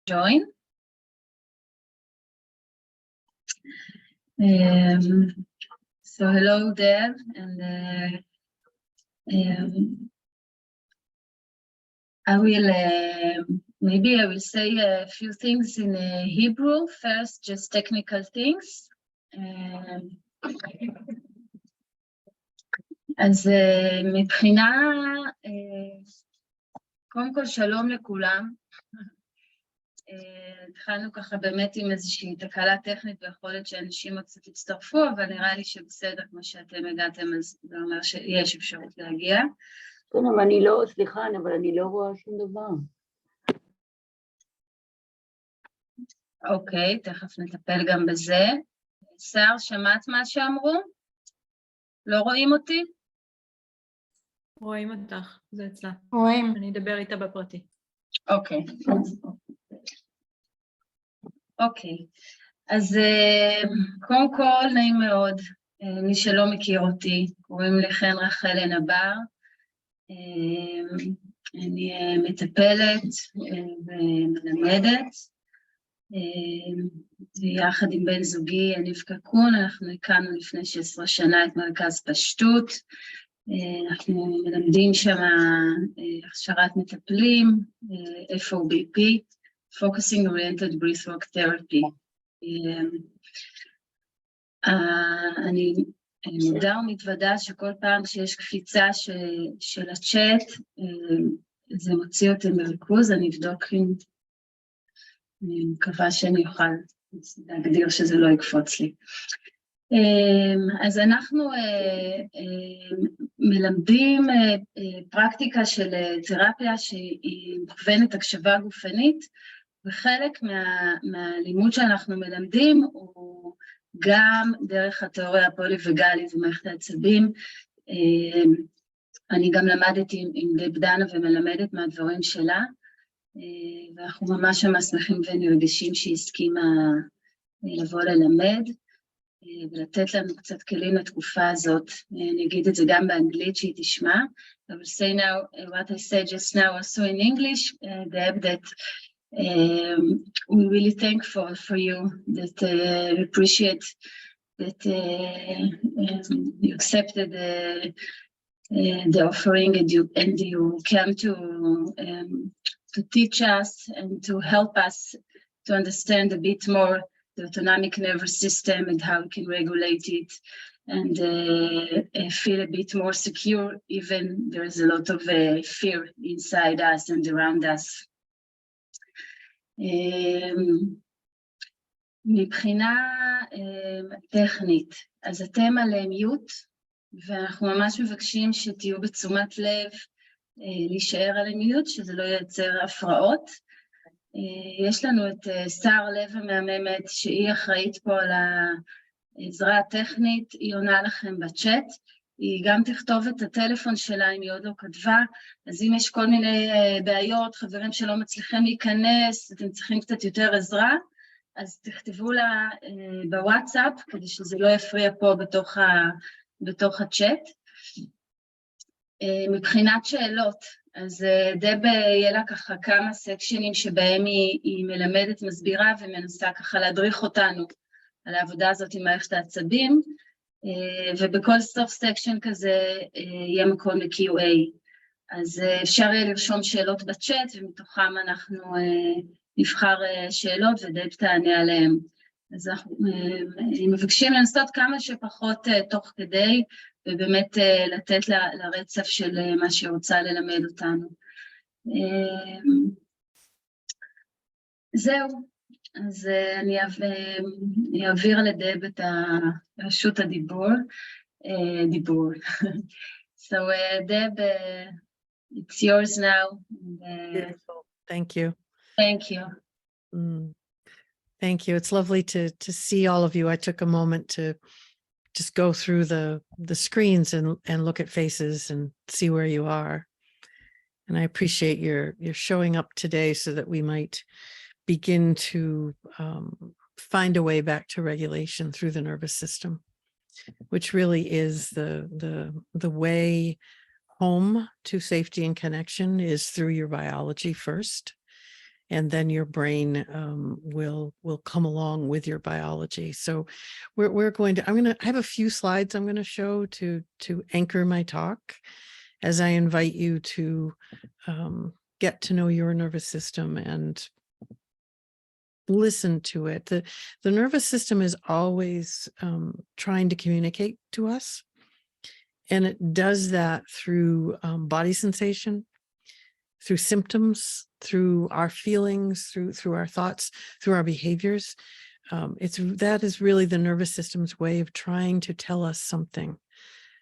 join. So hello Deb, and I will maybe I will say a few things in Hebrew first, just technical things. אז מבחינה, קודם כל שלום לכולם. התחלנו ככה באמת עם איזושהי תקלה טכנית ויכול להיות שאנשים עוד קצת הצטרפו, אבל נראה לי שבסדר כמו שאתם הגעתם, אז זה אומר שיש אפשרות להגיע. כן, אבל אני לא, סליחה, אבל אני לא רואה שום דבר. אוקיי, תכף נטפל גם בזה. שר, שמעת מה שאמרו? לא רואים אותי? רואים אותך, זה אצלה. רואים. אני אדבר איתה בפרטי. אוקיי. אוקיי, אז קודם כל נעים מאוד, מי שלא מכיר אותי, קוראים לי חן רחל נבר, אני מטפלת ומלמדת, יחד עם בן זוגי יניב קקון, אנחנו הקמנו לפני 16 שנה את מרכז פשטות, אנחנו מלמדים שם הכשרת מטפלים, FOBP, Focusing Oriented Breathwork Therapy. אני מודע ומתוודה שכל פעם שיש קפיצה של הצ'אט, זה מוציא אותי מריכוז, אני אבדוק אם אני מקווה שאני אוכל להגדיר שזה לא יקפוץ לי. אז אנחנו מלמדים פרקטיקה של תרפיה שהיא מוכוונת הקשבה גופנית, וחלק מהלימוד שאנחנו מלמדים הוא גם דרך התיאוריה הפוליווגאלית ומערכת העצבים. אני גם למדתי עם דב דנה ומלמדת מהדברים שלה, ואנחנו ממש שמחים ונרגשים שהיא הסכימה לבוא ללמד, ולתת לנו קצת כלים לתקופה הזאת. אני אגיד את זה גם באנגלית שהיא תשמע. I will say now what I said just now also in English, Deb, that we're really thankful for you, that we appreciate that you accepted the offering and you came to teach us and to help us to understand a bit more the autonomic nervous system and how we can regulate it and feel a bit more secure, even there is a lot of fear inside us and around us. מבחינה טכנית, אז אתם על מיוט, ואנחנו ממש מבקשים שתהיו בתשומת לב להישאר על מיוט, שזה לא ייצר הפרעות. יש לנו את שר לב המהממת, שהיא אחראית פה על העזרה הטכנית, היא עונה לכם בצ'אט, היא גם תכתוב את הטלפון שלה אם היא עוד לא כתבה, אז אם יש כל מיני בעיות, חברים שלא מצליחים להיכנס, אתם צריכים קצת יותר עזרה, אז תכתבו לה בוואטסאפ, כדי שזה לא יפריע פה בתוך הצ'אט. מבחינת שאלות, אז דב יהיה לה ככה כמה סקשנים שבהם היא מלמדת, מסבירה ומנסה ככה להדריך אותנו על העבודה הזאת עם מערכת העצבים, ובכל סוף סקשן כזה יהיה מקום ל-QA. אז אפשר יהיה לרשום שאלות בצ'אט, ומתוכם אנחנו נבחר שאלות ודב תענה עליהן. אז אנחנו מבקשים לנסות כמה שפחות תוך כדי, ובאמת לתת לרצף של מה שרוצה ללמד אותנו. זהו, אז אני אעביר לדב את רשות הדיבור. So Deb, it's yours now. Beautiful. Thank you. Thank you. Thank you. It's lovely to see all of you. I took a moment to just go through the screens and look at faces and see where you are. And I appreciate your showing up today so that we might begin to find a way back to regulation through the nervous system, which really is the way home to safety and connection is through your biology first. and then your brain will come along with your biology. So we're going to, I have a few slides I'm going to show to anchor my talk as I invite you to get to know your nervous system and listen to it. The nervous system is always trying to communicate to us, and it does that through body sensation, through symptoms, through our feelings, through our thoughts, through our behaviors. That is really the nervous system's way of trying to tell us something.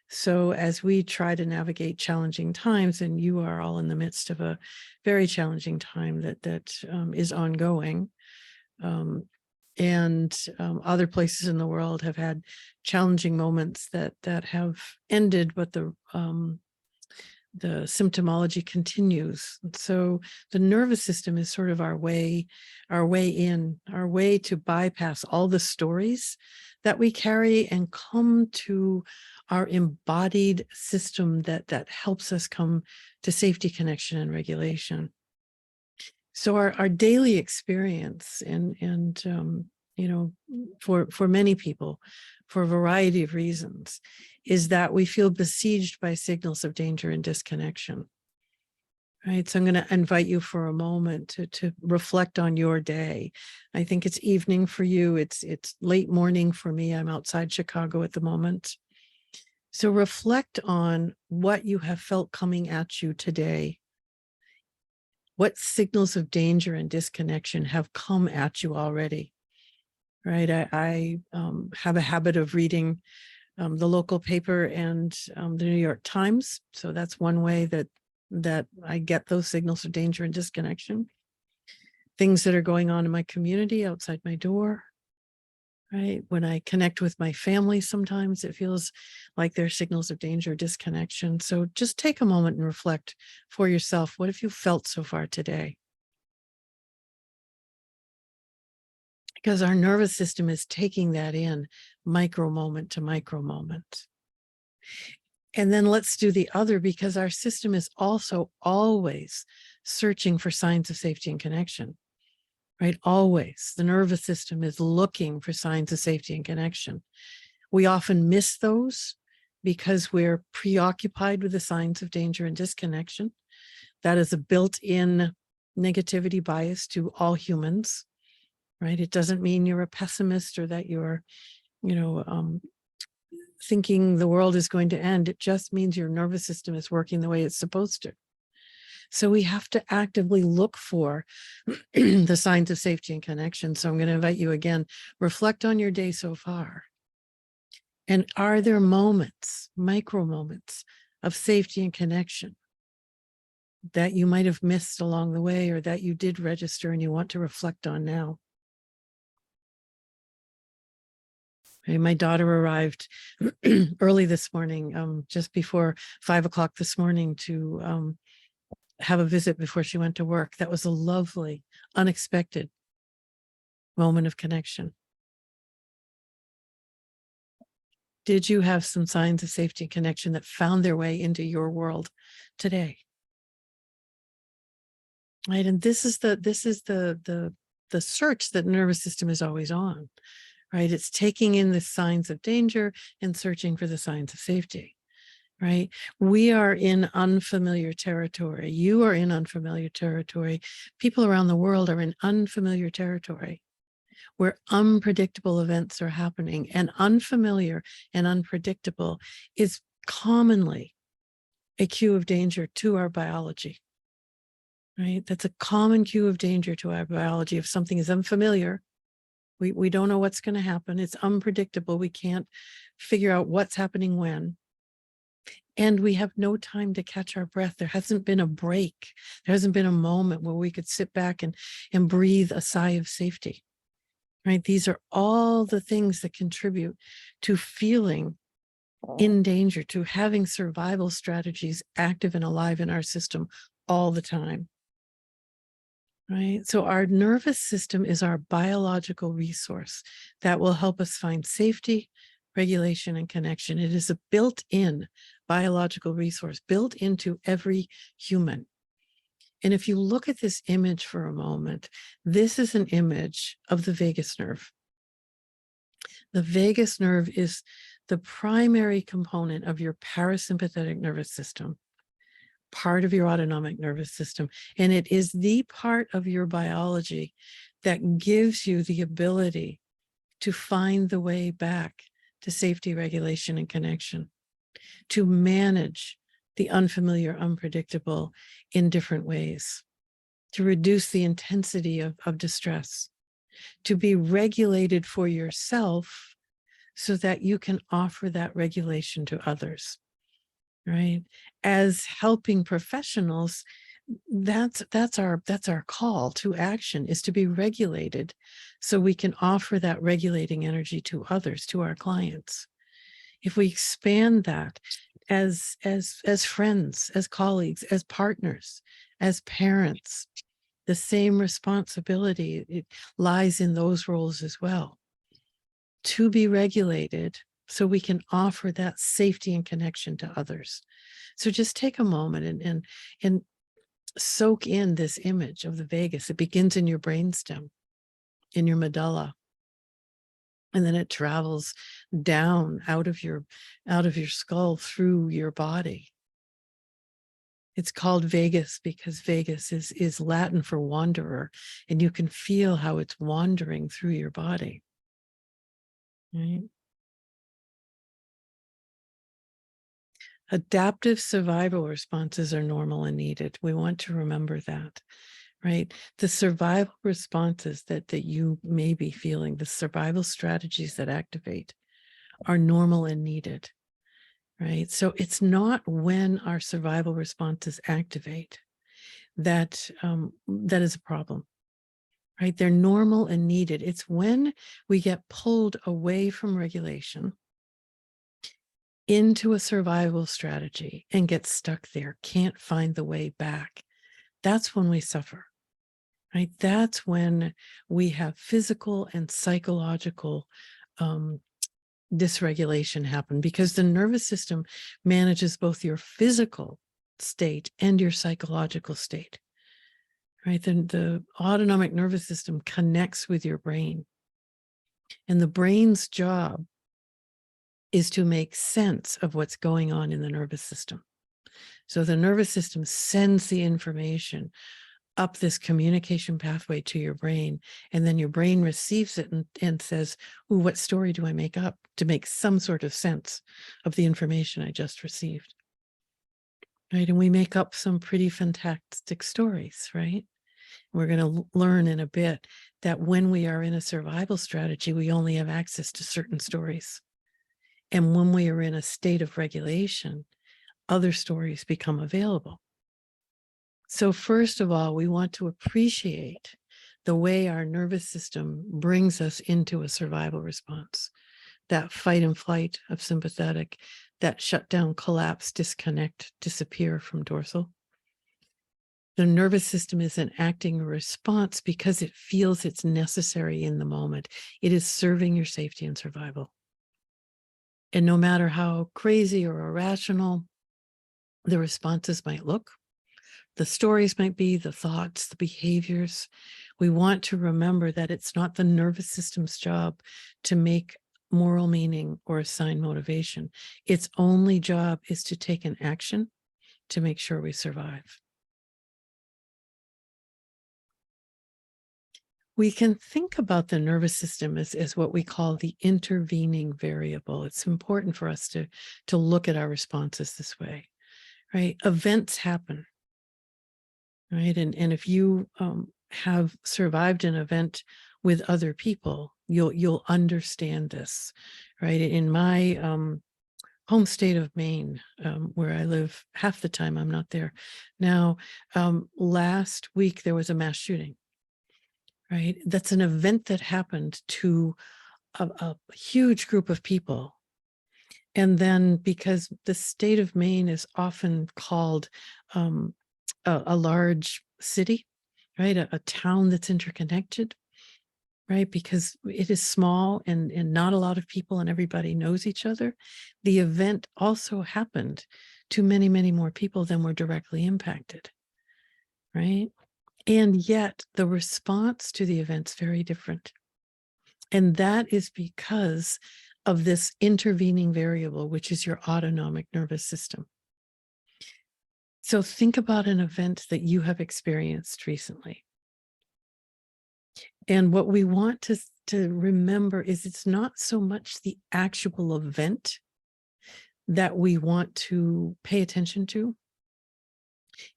So as we try to navigate challenging times, and you are all in the midst of a very challenging time that is ongoing, and other places in the world have had challenging moments that have ended, but the symptomology continues. So the nervous system is sort of our way to bypass all the stories that we carry and come to our embodied system that helps us come to safety, connection, and regulation. So our daily experience and for many people, for a variety of reasons, is that we feel besieged by signals of danger and disconnection. Right. So I'm going to invite you for a moment to reflect on your day. I think it's evening for you. It's late morning for me. I'm outside Chicago at the moment. So reflect on what you have felt coming at you today. What signals of danger and disconnection have come at you already? Right. I have a habit of reading the local paper and the New York Times. So that's one way that I get those signals of danger and disconnection. Things that are going on in my community outside my door. Right. When I connect with my family, sometimes it feels like there's signals of danger or disconnection. So just take a moment and reflect for yourself. What have you felt so far today? Because our nervous system is taking that in micro moment to micro moment. And then let's do the other, because our system is also always searching for signs of safety and connection, right? Always. The nervous system is looking for signs of safety and connection. We often miss those because we're preoccupied with the signs of danger and disconnection. That is a built-in negativity bias to all humans, right? It doesn't mean you're a pessimist or that you're, thinking the world is going to end. It just means your nervous system is working the way it's supposed to. So we have to actively look for the signs of safety and connection. So I'm going to invite you again, reflect on your day so far. And are there moments, micro moments of safety and connection that you might have missed along the way, or that you did register and you want to reflect on now? My daughter arrived early this morning, just before 5 o'clock this morning, to have a visit before she went to work. That was a lovely, unexpected moment of connection. Did you have some signs of safety and connection that found their way into your world today? Right, and this is the search that the nervous system is always on. Right, it's taking in the signs of danger and searching for the signs of safety. Right, we are in unfamiliar territory. You are in unfamiliar territory. People around the world are in unfamiliar territory, where unpredictable events are happening. And unfamiliar and unpredictable is commonly a cue of danger to our biology. Right, that's a common cue of danger to our biology. If something is unfamiliar, we don't know what's going to happen. It's unpredictable. We can't figure out what's happening when. And we have no time to catch our breath. There hasn't been a break. There hasn't been a moment where we could sit back and breathe a sigh of safety. Right? These are all the things that contribute to feeling in danger, to having survival strategies active and alive in our system all the time. Right? So our nervous system is our biological resource that will help us find safety, regulation, and connection. It is a built-in biological resource built into every human. And if you look at this image for a moment, this is an image of the vagus nerve. The vagus nerve is the primary component of your parasympathetic nervous system, part of your autonomic nervous system. And it is the part of your biology that gives you the ability to find the way back to safety, regulation, and connection, to manage the unfamiliar, unpredictable in different ways, to reduce the intensity of distress, to be regulated for yourself so that you can offer that regulation to others, right? As helping professionals, that's our call to action, is to be regulated so we can offer that regulating energy to others, to our clients. If we expand that as friends, as colleagues, as partners, as parents, the same responsibility, it lies in those roles as well, to be regulated so we can offer that safety and connection to others. So just take a moment and soak in this image of the vagus. It begins in your brainstem, in your medulla, and then it travels down out of your skull through your body. It's called vagus because vagus is Latin for wanderer, and you can feel how it's wandering through your body. Right? Adaptive survival responses are normal and needed. We want to remember that, right? The survival responses that you may be feeling, the survival strategies that activate, are normal and needed, right? So it's not when our survival responses activate that is a problem, right? They're normal and needed. It's when we get pulled away from regulation into a survival strategy and get stuck there, can't find the way back. That's when we suffer, right? That's when we have physical and psychological dysregulation happen, because the nervous system manages both your physical state and your psychological state, right? The autonomic nervous system connects with your brain, and the brain's job is to make sense of what's going on in the nervous system. So the nervous system sends the information up this communication pathway to your brain, and then your brain receives it and says, "Ooh, what story do I make up to make some sort of sense of the information I just received?" Right? And we make up some pretty fantastic stories, right? We're going to learn in a bit that when we are in a survival strategy, we only have access to certain stories. And when we are in a state of regulation, other stories become available. So first of all, we want to appreciate the way our nervous system brings us into a survival response, that fight and flight of sympathetic, that shutdown, collapse, disconnect, disappear from dorsal. The nervous system is enacting a response because it feels it's necessary in the moment. It is serving your safety and survival. And no matter how crazy or irrational the responses might look, the stories might be, the thoughts, the behaviors, we want to remember that it's not the nervous system's job to make moral meaning or assign motivation. Its only job is to take an action to make sure we survive. We can think about the nervous system as what we call the intervening variable. It's important for us to look at our responses this way, right? Events happen, right? And if you have survived an event with other people, you'll understand this, right? In my home state of Maine, where I live half the time, I'm not there now. Last week, there was a mass shooting. Right? That's an event that happened to a huge group of people. And then because the state of Maine is often called a large city, right? A town that's interconnected, right? Because it is small and not a lot of people and everybody knows each other. The event also happened to many, many more people than were directly impacted. right? And yet the response to the event's very different. And that is because of this intervening variable, which is your autonomic nervous system. So think about an event that you have experienced recently. And what we want to remember is it's not so much the actual event that we want to pay attention to.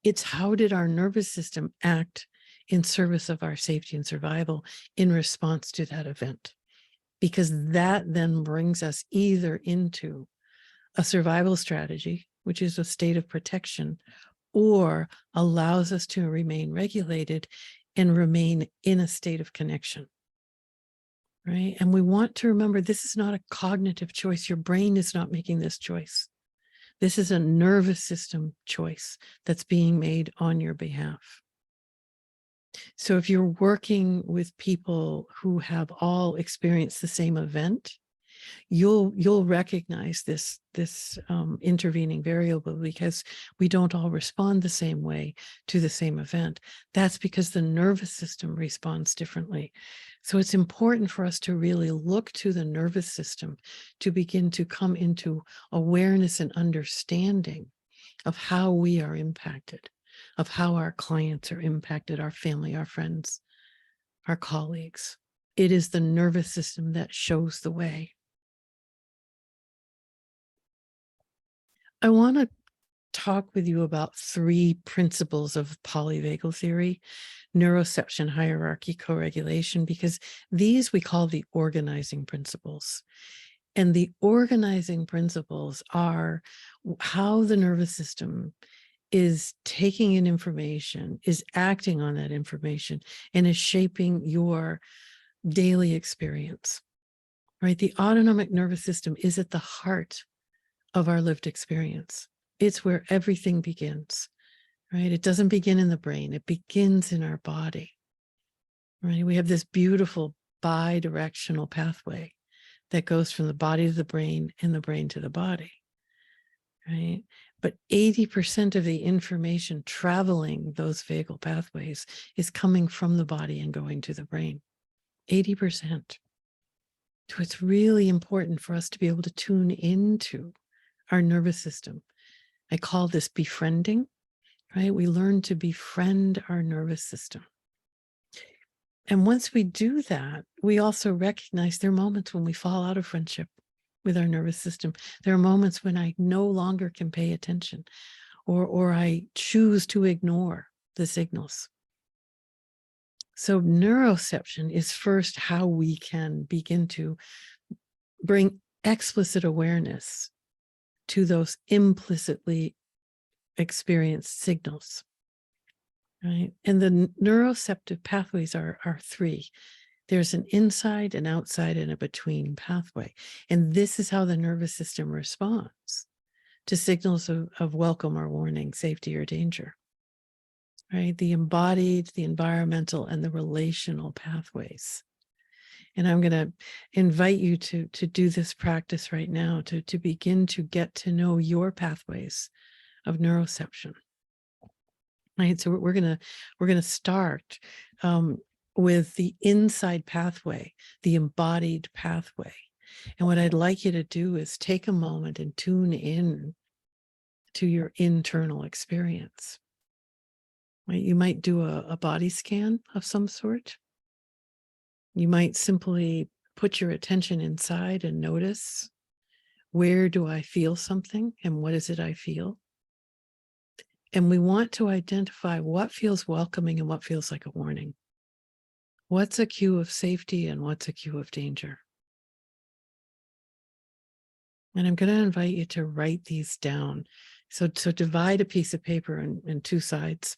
It's how did our nervous system act in service of our safety and survival in response to that event? Because that then brings us either into a survival strategy, which is a state of protection, or allows us to remain regulated and remain in a state of connection, right? And we want to remember this is not a cognitive choice. Your brain is not making this choice. This is a nervous system choice that's being made on your behalf. So if you're working with people who have all experienced the same event, you'll recognize this intervening variable, because we don't all respond the same way to the same event. That's because the nervous system responds differently. So it's important for us to really look to the nervous system to begin to come into awareness and understanding of how we are impacted, of how our clients are impacted, our family, our friends, our colleagues. It is the nervous system that shows the way. I want to talk with you about 3 principles of polyvagal theory: neuroception, hierarchy, co-regulation, because these we call the organizing principles. And the organizing principles are how the nervous system is taking in information, is acting on that information, and is shaping your daily experience, right? The autonomic nervous system is at the heart of our lived experience. It's where everything begins, right? It doesn't begin in the brain. It begins in our body, right? We have this beautiful bi-directional pathway that goes from the body to the brain and the brain to the body, right? But 80% of the information traveling those vagal pathways is coming from the body and going to the brain. 80%. So it's really important for us to be able to tune into our nervous system. I call this befriending, right? We learn to befriend our nervous system. And once we do that, we also recognize there are moments when we fall out of friendship with our nervous system. There are moments when I no longer can pay attention, or I choose to ignore the signals. So neuroception is first how we can begin to bring explicit awareness to those implicitly experienced signals, right? And the neuroceptive pathways are 3. There's an inside, an outside, and a between pathway. And this is how the nervous system responds to signals of welcome or warning, safety or danger, right? The embodied, the environmental, and the relational pathways. And I'm going to invite you to do this practice right now, to begin to get to know your pathways of neuroception. Right. So we're gonna start with the inside pathway, the embodied pathway. And what I'd like you to do is take a moment and tune in to your internal experience. Right? You might do a body scan of some sort. You might simply put your attention inside and notice, where do I feel something and what is it I feel? And we want to identify what feels welcoming and what feels like a warning. What's a cue of safety and what's a cue of danger? And I'm going to invite you to write these down. So divide a piece of paper in 2 sides.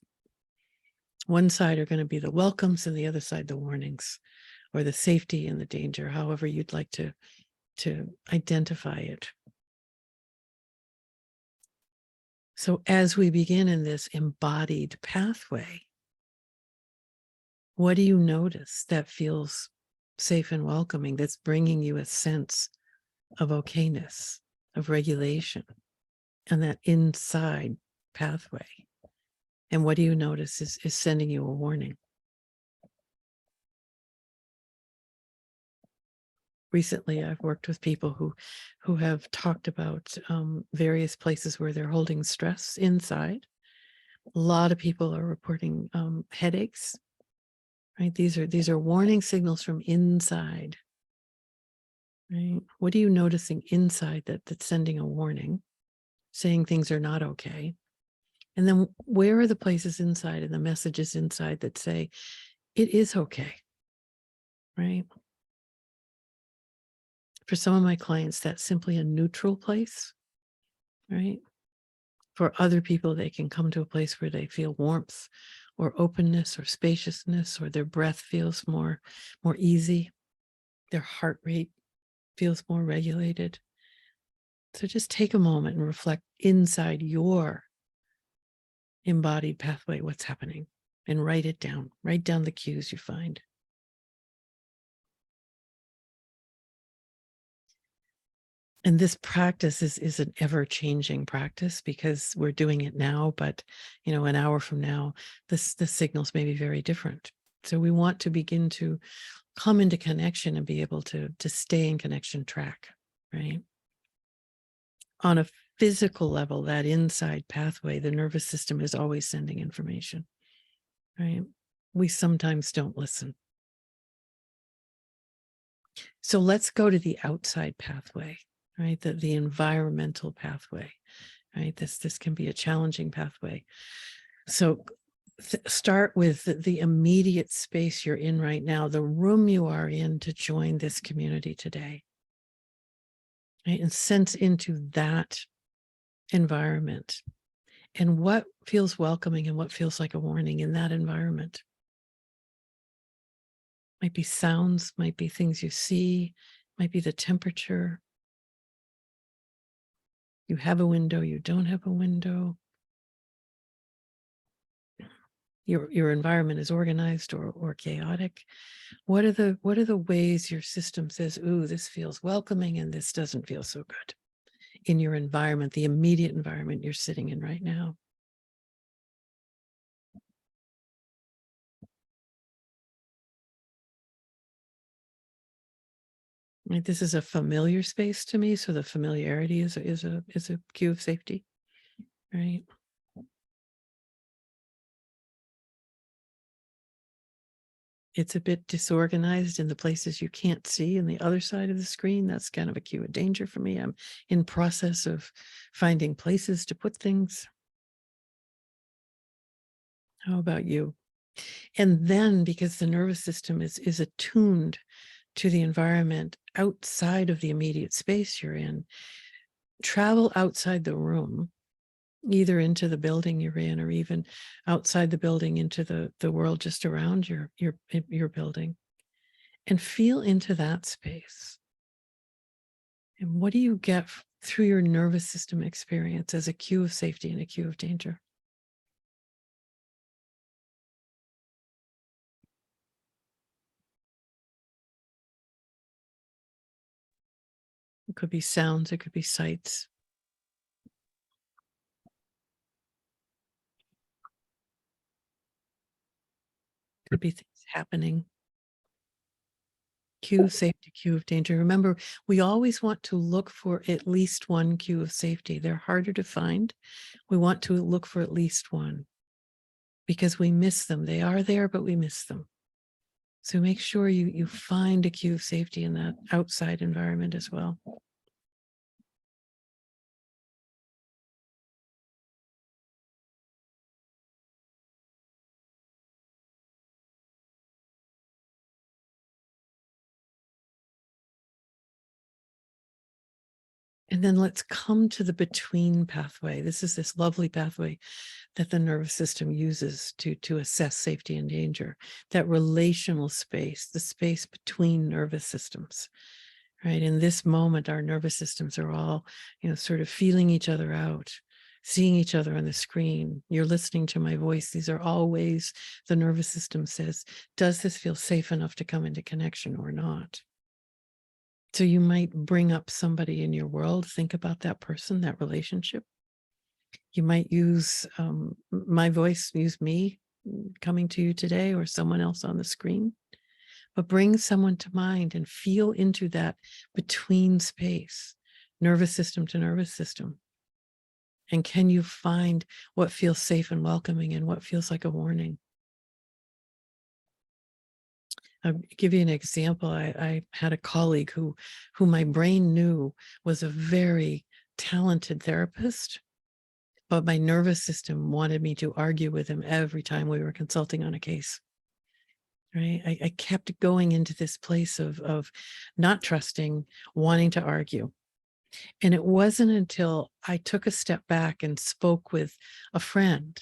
One side are going to be the welcomes and the other side the warnings, or the safety and the danger, however you'd like to identify it. So as we begin in this embodied pathway, what do you notice that feels safe and welcoming, that's bringing you a sense of okayness, of regulation, and that inside pathway? And what do you notice is sending you a warning? Recently, I've worked with people who have talked about various places where they're holding stress inside. A lot of people are reporting headaches, right? These are warning signals from inside, right? What are you noticing inside that's sending a warning, saying things are not okay? And then where are the places inside and the messages inside that say it is okay, right? For some of my clients, that's simply a neutral place, right? For other people, they can come to a place where they feel warmth or openness or spaciousness, or their breath feels more easy. Their heart rate feels more regulated. So just take a moment and reflect inside your embodied pathway, what's happening, and write it down. Write down the cues you find. And this practice is an ever-changing practice because we're doing it now, but an hour from now, the signals may be very different. So we want to begin to come into connection and be able to stay in connection track, right? On a physical level, that inside pathway, the nervous system is always sending information, right? We sometimes don't listen. So let's go to the outside pathway. Right, the environmental pathway, right? This can be a challenging pathway. So start with the immediate space you're in right now, the room you are in to join this community today, right? And sense into that environment and what feels welcoming and what feels like a warning in that environment. Might be sounds, might be things you see, might be the temperature. You have a window, you don't have a window. Your environment is organized or chaotic. What are the ways your system says, ooh, this feels welcoming and this doesn't feel so good in your environment, the immediate environment you're sitting in right now? Right, this is a familiar space to me, so the familiarity is a cue of safety, right? It's a bit disorganized in the places you can't see in the other side of the screen. That's kind of a cue of danger for me. I'm in process of finding places to put things. How about you? And then, because the nervous system is attuned to the environment outside of the immediate space you're in, travel outside the room, either into the building you're in or even outside the building into the world just around your building, and feel into that space. And what do you get through your nervous system experience as a cue of safety and a cue of danger? It could be sounds, it could be sights. It could be things happening. Cue of safety, cue of danger. Remember, we always want to look for at least one cue of safety. They're harder to find. We want to look for at least one because we miss them. They are there, but we miss them. So make sure you find a cue of safety in that outside environment as well. And then let's come to the between pathway. This is this lovely pathway that the nervous system uses to assess safety and danger, that relational space, the space between nervous systems, right? In this moment, our nervous systems are all, sort of feeling each other out, seeing each other on the screen. You're listening to my voice. These are all ways the nervous system says, does this feel safe enough to come into connection or not? So you might bring up somebody in your world, think about that person, that relationship. You might use my voice, use me coming to you today, or someone else on the screen, but bring someone to mind and feel into that between space, nervous system to nervous system. And can you find what feels safe and welcoming and what feels like a warning? I'll give you an example. I had a colleague who my brain knew was a very talented therapist, but my nervous system wanted me to argue with him every time we were consulting on a case. Right? I kept going into this place of not trusting, wanting to argue. And it wasn't until I took a step back and spoke with a friend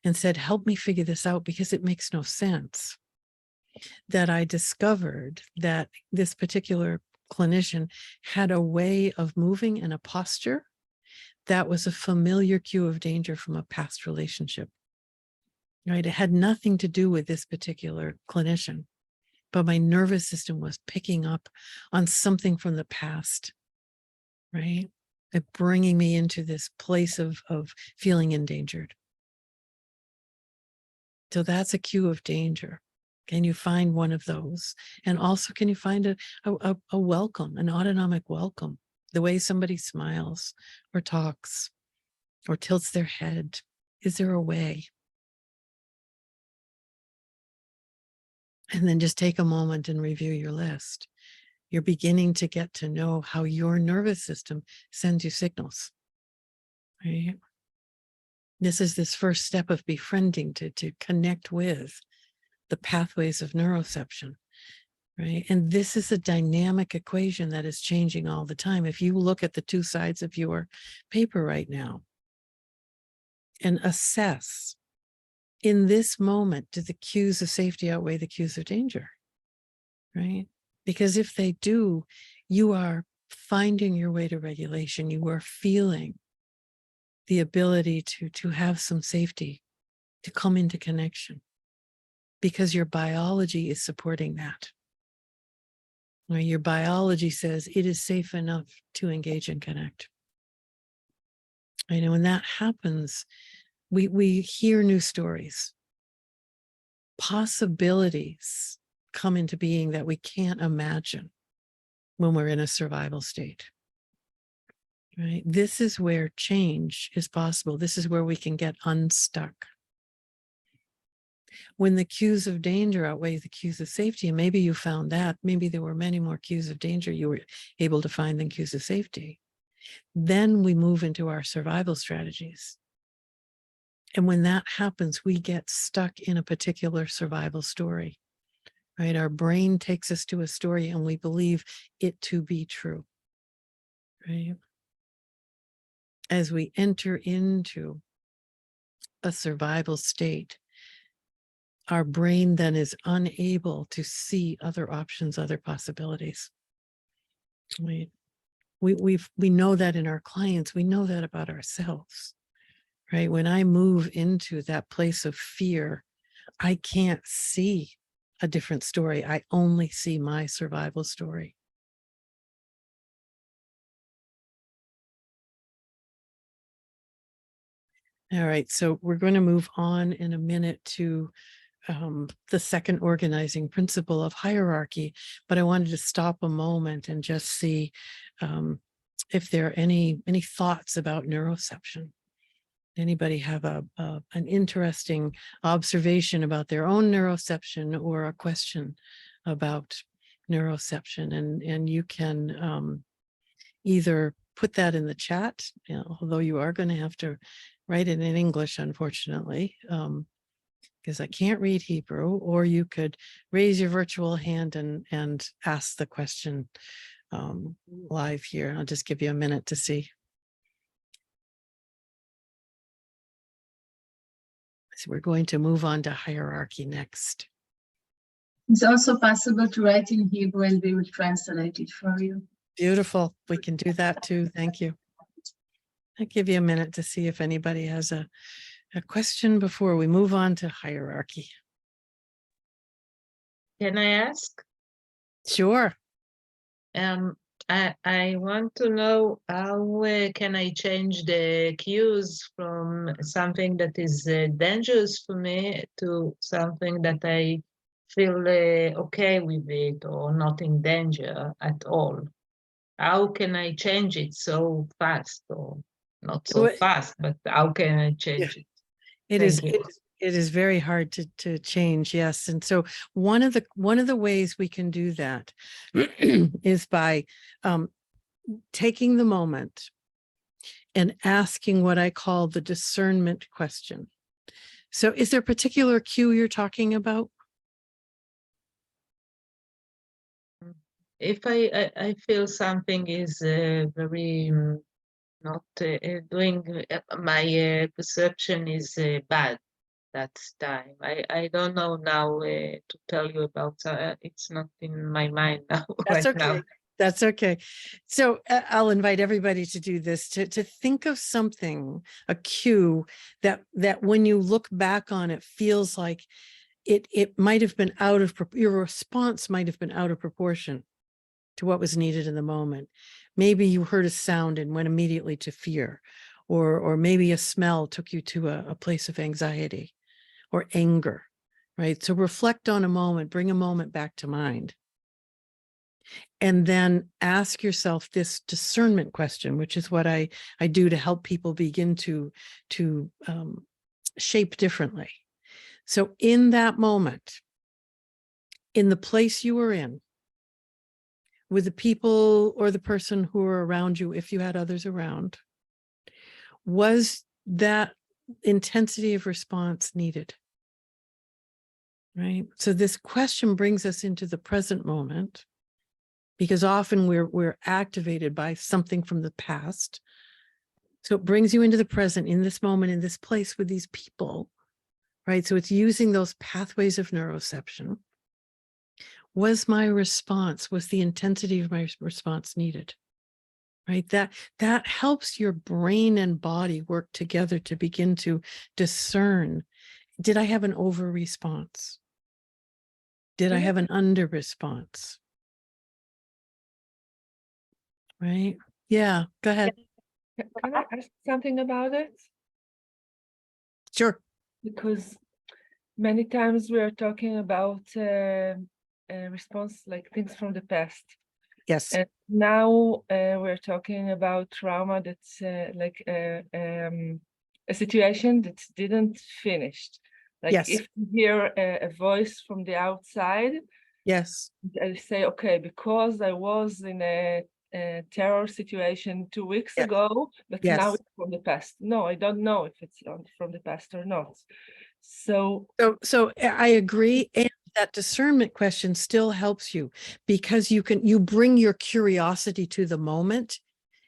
and said, help me figure this out because it makes no sense, that I discovered that this particular clinician had a way of moving and a posture that was a familiar cue of danger from a past relationship. Right? It had nothing to do with this particular clinician, but my nervous system was picking up on something from the past, right? And bringing me into this place of feeling endangered. So that's a cue of danger. Can you find one of those? And also, can you find a welcome, an autonomic welcome? The way somebody smiles or talks or tilts their head. Is there a way? And then just take a moment and review your list. You're beginning to get to know how your nervous system sends you signals, right? This is this first step of befriending to connect with the pathways of neuroception, right? And this is a dynamic equation that is changing all the time. If you look at the two sides of your paper right now and assess, in this moment, do the cues of safety outweigh the cues of danger, right? Because if they do, you are finding your way to regulation. You are feeling the ability to have some safety, to come into connection, because your biology is supporting that. Right? Your biology says it is safe enough to engage and connect. Right? And when that happens, we hear new stories. Possibilities come into being that we can't imagine when we're in a survival state. Right? This is where change is possible. This is where we can get unstuck. When the cues of danger outweigh the cues of safety, and maybe you found that, maybe there were many more cues of danger you were able to find than cues of safety, then we move into our survival strategies. And when that happens, we get stuck in a particular survival story, right? Our brain takes us to a story and we believe it to be true, right? As we enter into a survival state, our brain then is unable to see other options, other possibilities. We know that in our clients, we know that about ourselves. Right? When I move into that place of fear, I can't see a different story. I only see my survival story. All right, so we're going to move on in a minute to the second organizing principle of hierarchy, but I wanted to stop a moment and just see if there are any thoughts about neuroception. Anybody have an interesting observation about their own neuroception or a question about neuroception? And you can either put that in the chat, although you are going to have to write it in English, unfortunately, because I can't read Hebrew, or you could raise your virtual hand and ask the question live here. I'll just give you a minute to see. So we're going to move on to hierarchy next. It's also possible to write in Hebrew and we will translate it for you. Beautiful. We can do that too. Thank you. I'll give you a minute to see if anybody has a question before we move on to hierarchy. Can I ask? Sure. I want to know how can I change the cues from something that is dangerous for me to something that I feel okay with it or not in danger at all. How can I change it so fast, or not so Well, fast, but how can I change it? It Thank is, you. it is very hard to change, yes. And so one of the ways we can do that is by taking the moment and asking what I call the discernment question. So is there a particular cue you're talking about? If I feel something is very not doing, my perception is bad that time. I don't know now to tell you about, it's not in my mind now. That's right okay. now. That's okay. So I'll invite everybody to do this, to think of something, a cue that when you look back on it feels like it might have been out of, your response might have been out of proportion to what was needed in the moment. Maybe you heard a sound and went immediately to fear, or maybe a smell took you to a place of anxiety or anger, right? So reflect on a moment, bring a moment back to mind. And then ask yourself this discernment question, which is what I do to help people begin to shape differently. So in that moment, in the place you were in, with the people or the person who were around you, if you had others around, was that intensity of response needed? Right? So this question brings us into the present moment, because often we're activated by something from the past. So it brings you into the present, in this moment, in this place with these people, right? So it's using those pathways of neuroception. Was my response, was the intensity of my response needed? Right? That helps your brain and body work together to begin to discern, did I have an over response? Did I have an under response? Right? Yeah, go ahead. Can I ask something about it? Sure. Because many times we are talking about response, like things from the past. Yes. And now we're talking about trauma that's like a situation that didn't finish. Like Yes. if you hear a voice from the outside, Yes. I say, okay, because I was in a terror situation 2 weeks Yes. ago, but Yes. now it's from the past. No, I don't know if it's from the past or not. So I agree. And that discernment question still helps you, because you bring your curiosity to the moment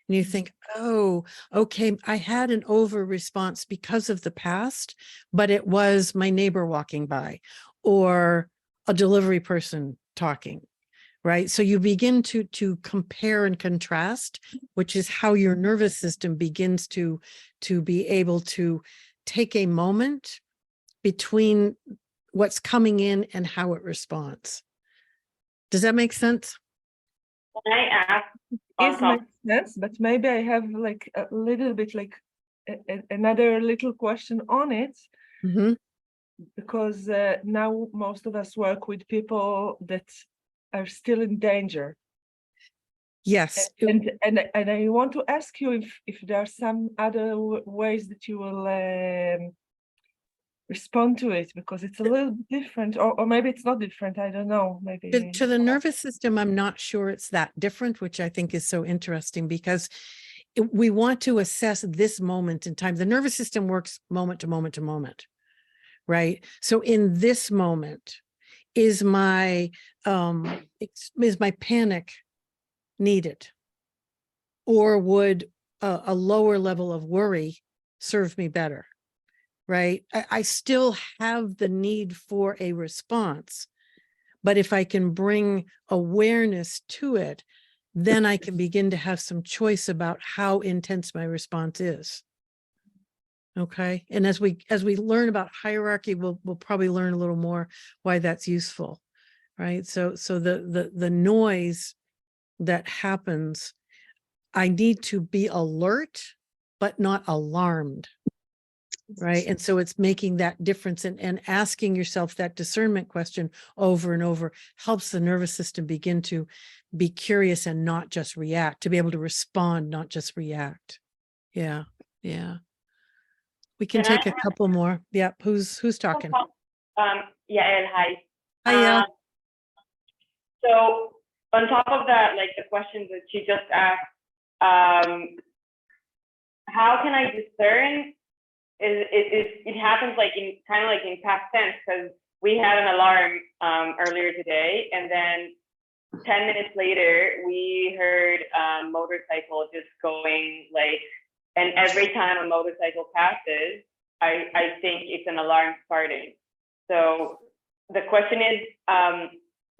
and you think, oh, okay, I had an over response because of the past, but it was my neighbor walking by or a delivery person talking, right? So you begin to compare and contrast, which is how your nervous system begins to be able to take a moment between what's coming in and how it responds. Does that make sense? Can I ask? it makes sense, but maybe I have like a little bit like another little question on it. Mm-hmm. Because now most of us work with people that are still in danger. Yes. And I want to ask you if there are some other ways that you will respond to it, because it's a little bit different, or maybe it's not different. I don't know. Maybe To the nervous system, I'm not sure it's that different, which I think is so interesting, because we want to assess this moment in time. The nervous system works moment to moment to moment, right? So in this moment, is my panic needed? Or would a lower level of worry serve me better? Right? I still have the need for a response, but if I can bring awareness to it, then I can begin to have some choice about how intense my response is. Okay. And as we learn about hierarchy, we'll probably learn a little more why that's useful. Right. So the noise that happens, I need to be alert, but not alarmed. Right. And so it's making that difference, and asking yourself that discernment question over and over helps the nervous system begin to be curious and not just react, to be able to respond, not just react. Yeah. Yeah. We can take a couple more. Yeah. Who's talking? Yael, hi. Hi, Yael. So on top of that, like the questions that she just asked, how can I discern? It happens like in kind of like in past tense, because we had an alarm earlier today, and then 10 minutes later we heard a motorcycle just going like, and every time a motorcycle passes, I think it's an alarm starting. So the question is,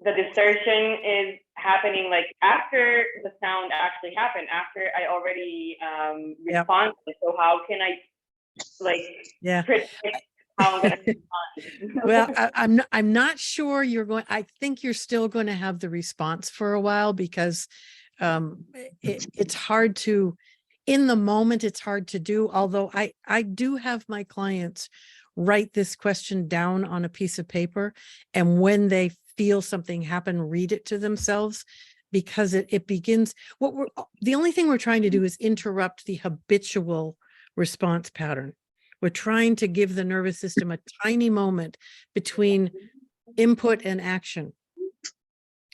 the distortion is happening like after the sound actually happened, after I already responded. So how can I predict how I'm going to respond? Well, I'm not sure you're going. I think you're still going to have the response for a while, because it's hard to, in the moment, it's hard to do. Although I do have my clients write this question down on a piece of paper, and when they feel something happen, read it to themselves, because it begins. The only thing we're trying to do is interrupt the habitual response pattern. We're trying to give the nervous system a tiny moment between input and action,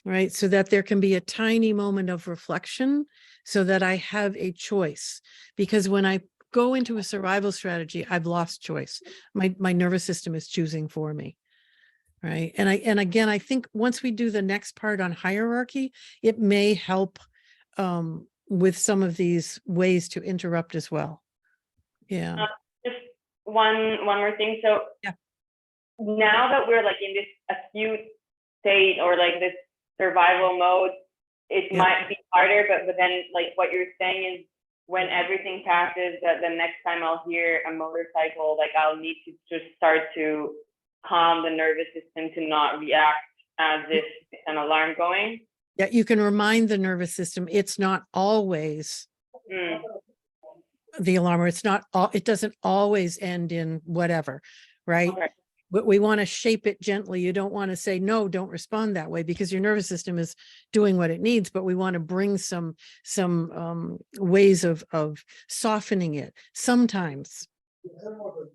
right? So that there can be a tiny moment of reflection, so that I have a choice. Because when I go into a survival strategy, I've lost choice. My nervous system is choosing for me, right? And again, I think once we do the next part on hierarchy, it may help with some of these ways to interrupt as well. Yeah. Just one more thing. So now that we're like in this acute state, or like this survival mode, it might be harder, but then like what you're saying is, when everything passes, that the next time I'll hear a motorcycle, like I'll need to just start to calm the nervous system to not react as if it's an alarm going. Yeah, you can remind the nervous system it's not always the alarm, or it's not all, it doesn't always end in whatever, right? Okay. But we want to shape it gently. You don't want to say, no, don't respond that way, because your nervous system is doing what it needs, but we want to bring some ways of softening it. Sometimes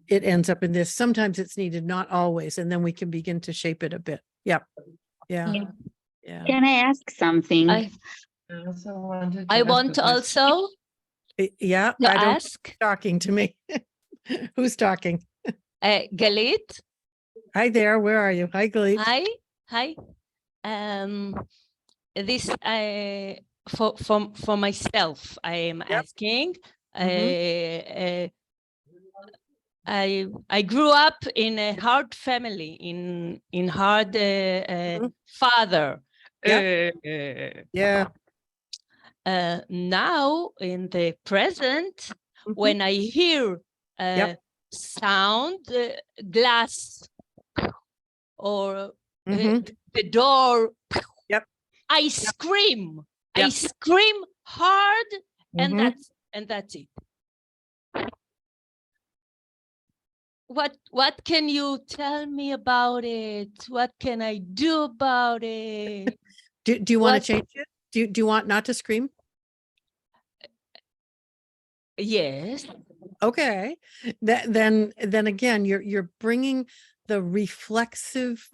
it ends up in this, sometimes it's needed, not always. And then we can begin to shape it a bit. Yep. Yeah. Yeah. Can I ask something? I want to also Yeah. to I don't ask. talking to me. Who's talking? Galit. Hi there. Where are you? Hi, Galit. Hi. This for myself, I am asking. I grew up in a hard family, in hard father. Now in the present, when I hear sound, glass, or the door, I scream. I scream hard, and that's it. What can you tell me about it? What can I do about it? Do you want to change it? Do you want not to scream? Yes. Okay. Then again, you're bringing the reflective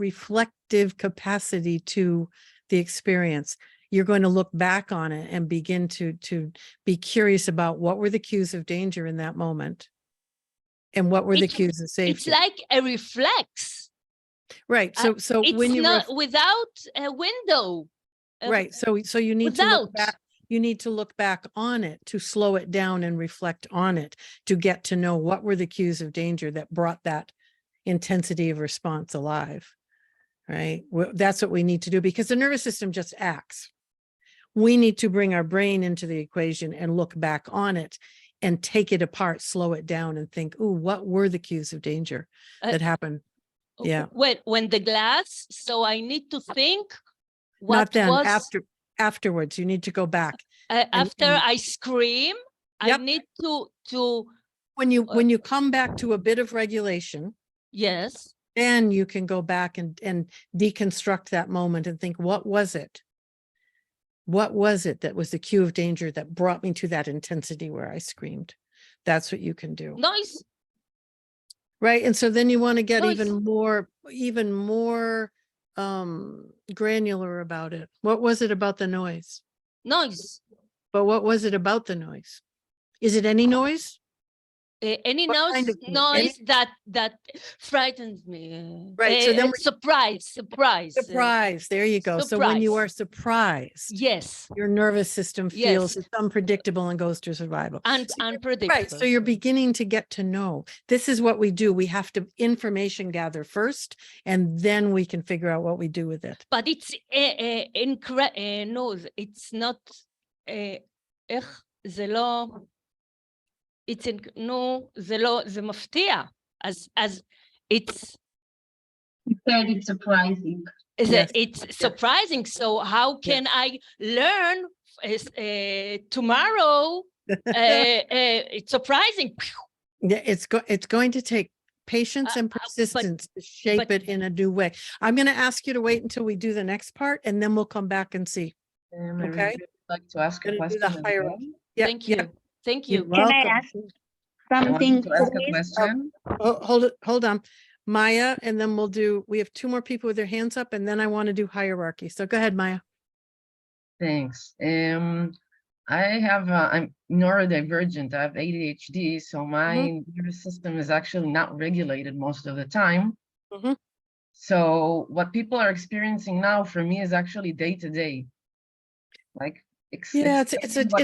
capacity to the experience. You're going to look back on it and begin to be curious about what were the cues of danger in that moment, and what were the cues of safety. It's like a reflex. Right. So it's when you not without a window. Right. So you need to look back. You need to look back on it, to slow it down and reflect on it, to get to know what were the cues of danger that brought that intensity of response alive. Right. That's what we need to do, because the nervous system just acts. We need to bring our brain into the equation and look back on it and take it apart, slow it down, and think, oh, what were the cues of danger that happened? Yeah. When the glass, so I need to think what Not then, was after. afterwards. You need to go back. After and- I scream, I Yep. need to When you come back to a bit of regulation, yes. then you can go back and deconstruct that moment and think, what was it? What was it that was the cue of danger that brought me to that intensity where I screamed? That's what you can do. Noise. Right. And so then you want to get Noise. even more granular about it. What was it about the noise? Noise. But what was it about the noise? Is it any noise? Any What kind of noise that frightens me. Right, so then we- surprise. Surprise. There you go. So when you surprise. are surprised, Yes, your nervous system feels Yes. it's unpredictable and goes to survival. and So unpredictable. right. So you're beginning to get to know. This is what we do. We have to information gather first, and then we can figure out what we do with it. But it's no, it's not. איך זה לא. It's no, זה לא, זה מפתיע. אז it's. You said it's surprising. Yes. It's surprising. So how can I learn tomorrow? It's surprising. Yeah, it's going to take patience and but- persistence to shape it in a new way. I'm going to ask you to wait until we do the next part, and then we'll come back and see. I Okay. would like to ask a Gonna do question. the as well. hierarchy. Yeah, Thank yeah. you. Thank You're you. Can I welcome. ask I something, wanted to ask a please? question. Oh, hold on. Maya, and then we have two more people with their hands up, and then I want to do hierarchy. So go ahead, Maya. Thanks. I'm neurodivergent. I have ADHD, so my nervous system is actually not regulated most of the time. Mhm. So what people are experiencing now for me is actually day to day. Like, Yeah, explaining what-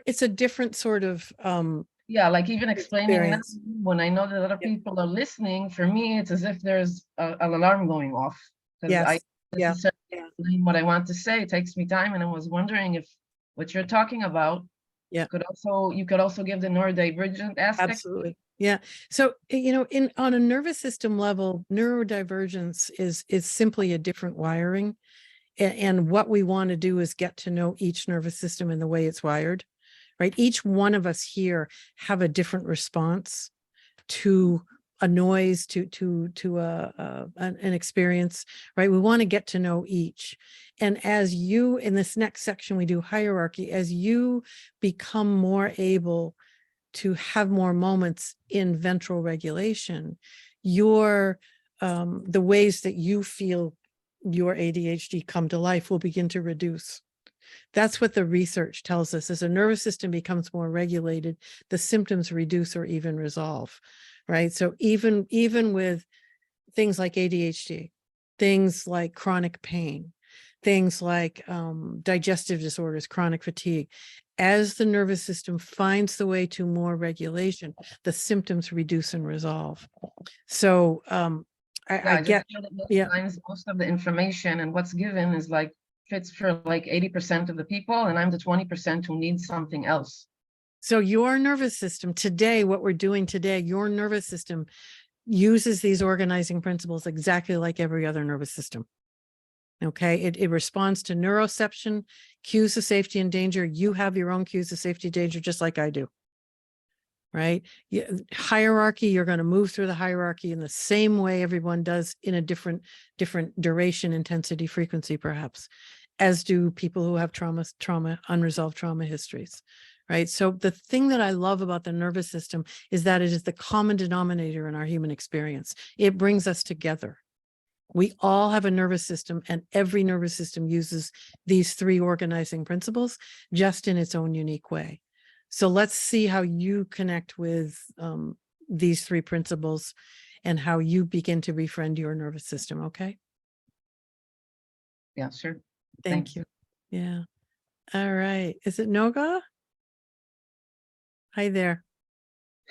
it's a different sort of yeah, like even explaining now, experience. when I know that other Yeah. people are listening, for me, it's as if there's an alarm going off. Because Yes. I Yeah. necessarily Yeah. explain what I want to say. It takes me time, and I was wondering if what you're talking about Yeah. you could also give the neurodivergent aspect. Absolutely. Yeah. So, on a nervous system level, neurodivergence is simply a different wiring. And what we want to do is get to know each nervous system and the way it's wired, right? Each one of us here have a different response to a noise, to an experience, right? We want to get to know each. And as you, in this next section, we do hierarchy, as you become more able to have more moments in ventral regulation, the ways that you feel your ADHD come to life will begin to reduce. That's what the research tells us. As the nervous system becomes more regulated, the symptoms reduce or even resolve, right? So even with things like ADHD, things like chronic pain, things like digestive disorders, chronic fatigue, as the nervous system finds the way to more regulation, the symptoms reduce and resolve. So I just get, feel that most yeah. times most of the information and what's given is like fits for like 80% of the people, and I'm the 20% who needs something else. So your nervous system today, what we're doing today, your nervous system uses these organizing principles exactly like every other nervous system. Okay, it responds to neuroception, cues of safety and danger. You have your own cues of safety and danger, just like I do. Right? Hierarchy, you're going to move through the hierarchy in the same way everyone does, in a different duration, intensity, frequency, perhaps, as do people who have unresolved trauma histories. Right? So the thing that I love about the nervous system is that it is the common denominator in our human experience. It brings us together. We all have a nervous system, and every nervous system uses these three organizing principles just in its own unique way. So let's see how you connect with these three principles and how you begin to befriend your nervous system. Okay. Yeah, sure. Thank you. Yeah. All right. Is it Noga? Hi there.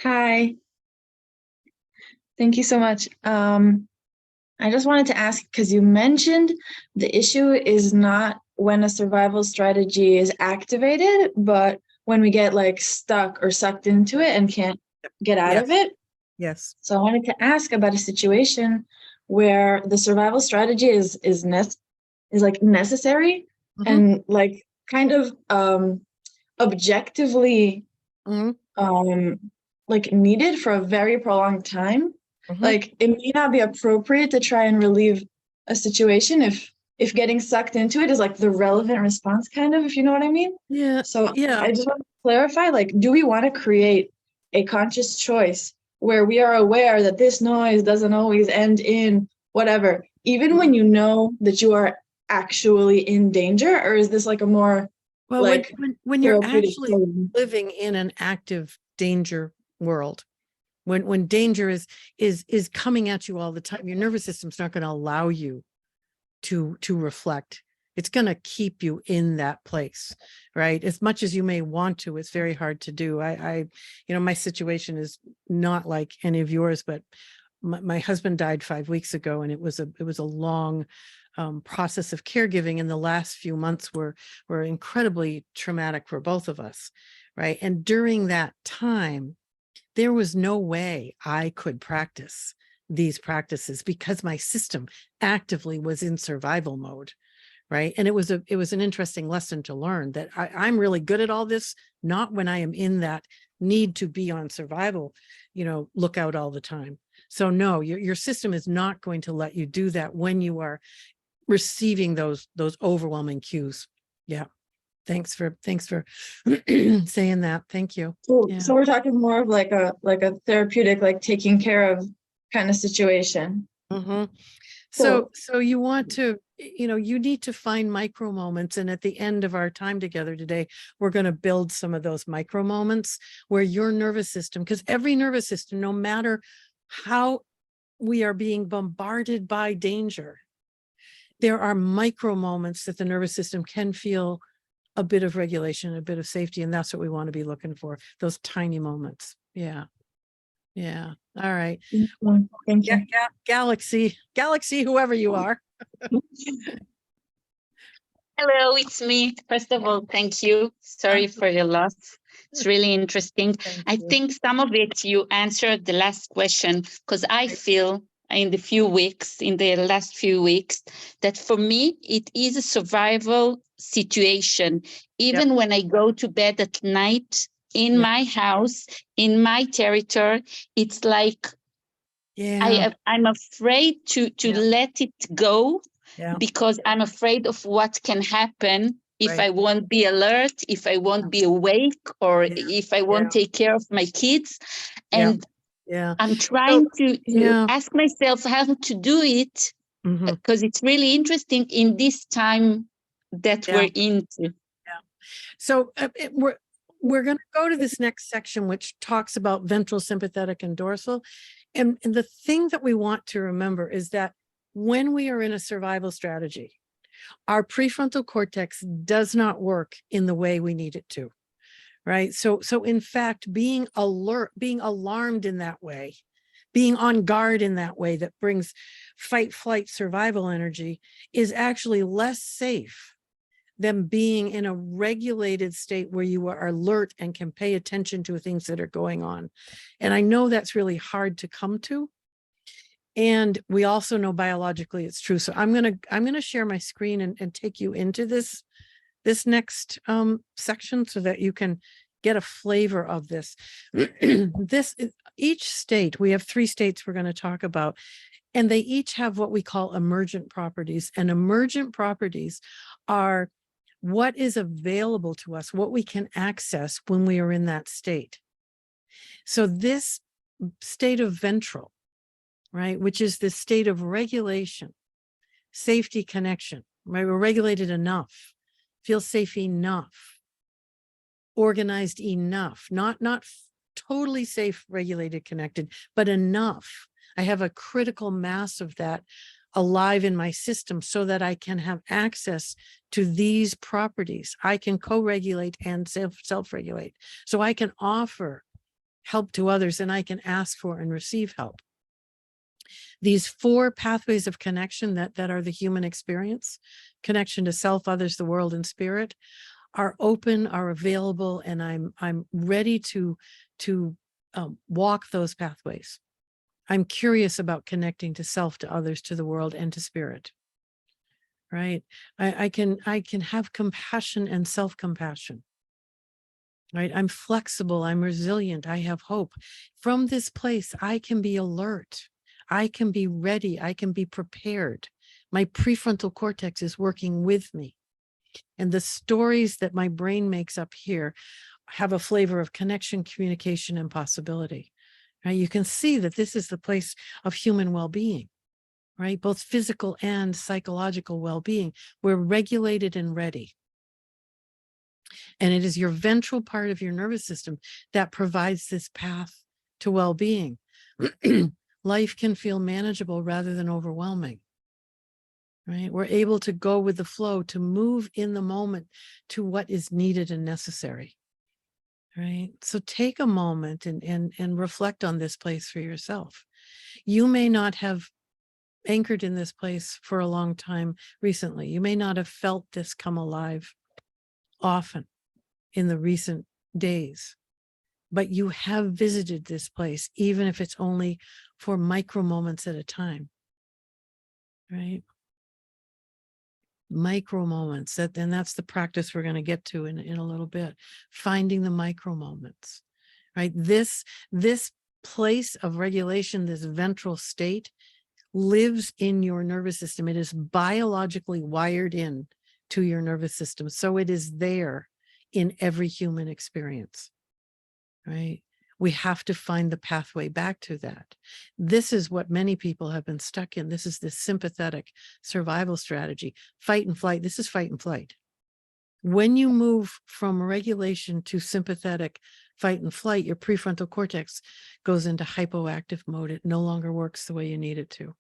Hi. Thank you so much. I just wanted to ask, because you mentioned the issue is not when a survival strategy is activated, but when we get like stuck or sucked into it and can't get out of it. Yes. So I wanted to ask about a situation where the survival strategy is like necessary, and like kind of objectively like needed for a very prolonged time. Like it may not be appropriate to try and relieve a situation if getting sucked into it is like the relevant response, kind of, if you know what I mean. Yeah. So Yeah. I just want to clarify, like, do we want to create a conscious choice where we are aware that this noise doesn't always end in whatever, even when you know that you are actually in danger? Or is this like a more Well, like when you're therapeutic actually feeling? living in an active danger world, when danger is coming at you all the time, your nervous system's not going to allow you to reflect. It's going to keep you in that place, right? As much as you may want to, it's very hard to do. I my situation is not like any of yours, but my husband died 5 weeks ago, and it was a long process of caregiving, and the last few months were incredibly traumatic for both of us, right? And during that time, there was no way I could practice these practices because my system actively was in survival mode, right? And it was an interesting lesson to learn that I'm really good at all this, not when I am in that need to be on survival, lookout all the time. So no, your system is not going to let you do that when you are receiving those overwhelming cues. Yeah. Thanks for saying that. Thank you. So we're talking more of like a therapeutic, like taking care of kind of situation. So you want to, you need to find micro moments. And at the end of our time together today, we're going to build some of those micro moments where your nervous system, because every nervous system, no matter how we are being bombarded by danger, there are micro moments that the nervous system can feel a bit of regulation, a bit of safety. And that's what we want to be looking for, those tiny moments. Yeah. Yeah. All right. Thank you. Galaxy, whoever you are. Hello, it's me. First of all, thank you. Sorry for your loss. It's really interesting. I think some of it you answered the last question, because I feel in the last few weeks, that for me, it is a survival situation. Even when I go to bed at night in my house, in my territory, it's like I'm afraid to let it go because I'm afraid of what can happen if I won't be alert, if I won't be awake, or if I won't take care of my kids. And I'm trying to ask myself how to do it, because it's really interesting in this time that we're into. So we're going to go to this next section, which talks about ventral, sympathetic, and dorsal. And the thing that we want to remember is that when we are in a survival strategy, our prefrontal cortex does not work in the way we need it to, right? So in fact, being alert, being alarmed in that way, being on guard in that way that brings fight, flight, survival energy is actually less safe than being in a regulated state where you are alert and can pay attention to things that are going on. And I know that's really hard to come to. And we also know biologically it's true. So I'm gonna share my screen and take you into this next section so that you can get a flavor of this. Each state, we have 3 states we're going to talk about, and they each have what we call emergent properties. And emergent properties are what is available to us, what we can access when we are in that state. So this state of ventral, right, which is the state of regulation, safety, connection, right? We're regulated enough, feel safe enough, organized enough, not totally safe, regulated, connected, but enough. I have a critical mass of that alive in my system so that I can have access to these properties. I can co-regulate and self-regulate. So I can offer help to others and I can ask for and receive help. These 4 pathways of connection that are the human experience, connection to self, others, the world, and spirit, are open, are available, and I'm ready to walk those pathways. I'm curious about connecting to self, to others, to the world, and to spirit. right? I can have compassion and self-compassion, right? I'm flexible, I'm resilient, I have hope. From this place, I can be alert, I can be ready, I can be prepared. My prefrontal cortex is working with me. And the stories that my brain makes up here have a flavor of connection, communication, and possibility. Right? You can see that this is the place of human well-being, right? Both physical and psychological well-being. We're regulated and ready. And it is your ventral part of your nervous system that provides this path to well-being. Life can feel manageable rather than overwhelming. Right? We're able to go with the flow, to move in the moment to what is needed and necessary. Right? So take a moment and reflect on this place for yourself. You may not have anchored in this place for a long time recently. You may not have felt this come alive often in the recent days, but you have visited this place, even if it's only for micro moments at a time. Right? Micro moments, and that's the practice we're going to get to in a little bit. Finding the micro moments, right? This place of regulation, this ventral state, lives in your nervous system. It is biologically wired in to your nervous system, so it is there in every human experience, right? We have to find the pathway back to that. This is what many people have been stuck in. This is the sympathetic survival strategy. Fight and flight. This is fight and flight. When you move from regulation to sympathetic fight and flight, your prefrontal cortex goes into hypoactive mode. It no longer works the way you need it to.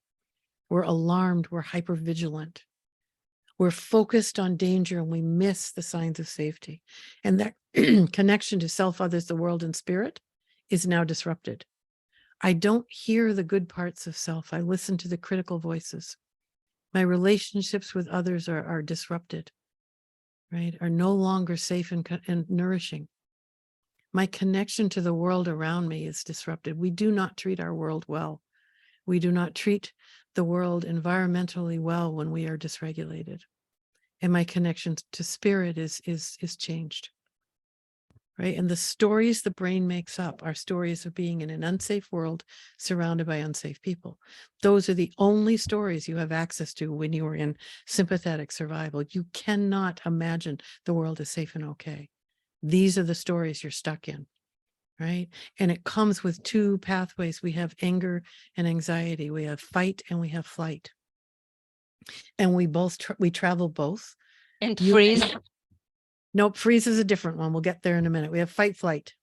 We're alarmed. We're hypervigilant. We're focused on danger and we miss the signs of safety. And that connection to self, others, the world, and spirit is now disrupted. I don't hear the good parts of self. I listen to the critical voices. My relationships with others are disrupted, right? Are no longer safe and nourishing. My connection to the world around me is disrupted. We do not treat our world well. We do not treat the world environmentally well when we are dysregulated. And my connection to spirit is changed. Right? And the stories the brain makes up are stories of being in an unsafe world surrounded by unsafe people. Those are the only stories you have access to when you are in sympathetic survival. You cannot imagine the world is safe and okay. These are the stories you're stuck in, right? And it comes with two pathways. We have anger and anxiety. We have fight and we have flight. And we both we travel both. And freeze. Nope, freeze is a different one. We'll get there in a minute. We have fight flight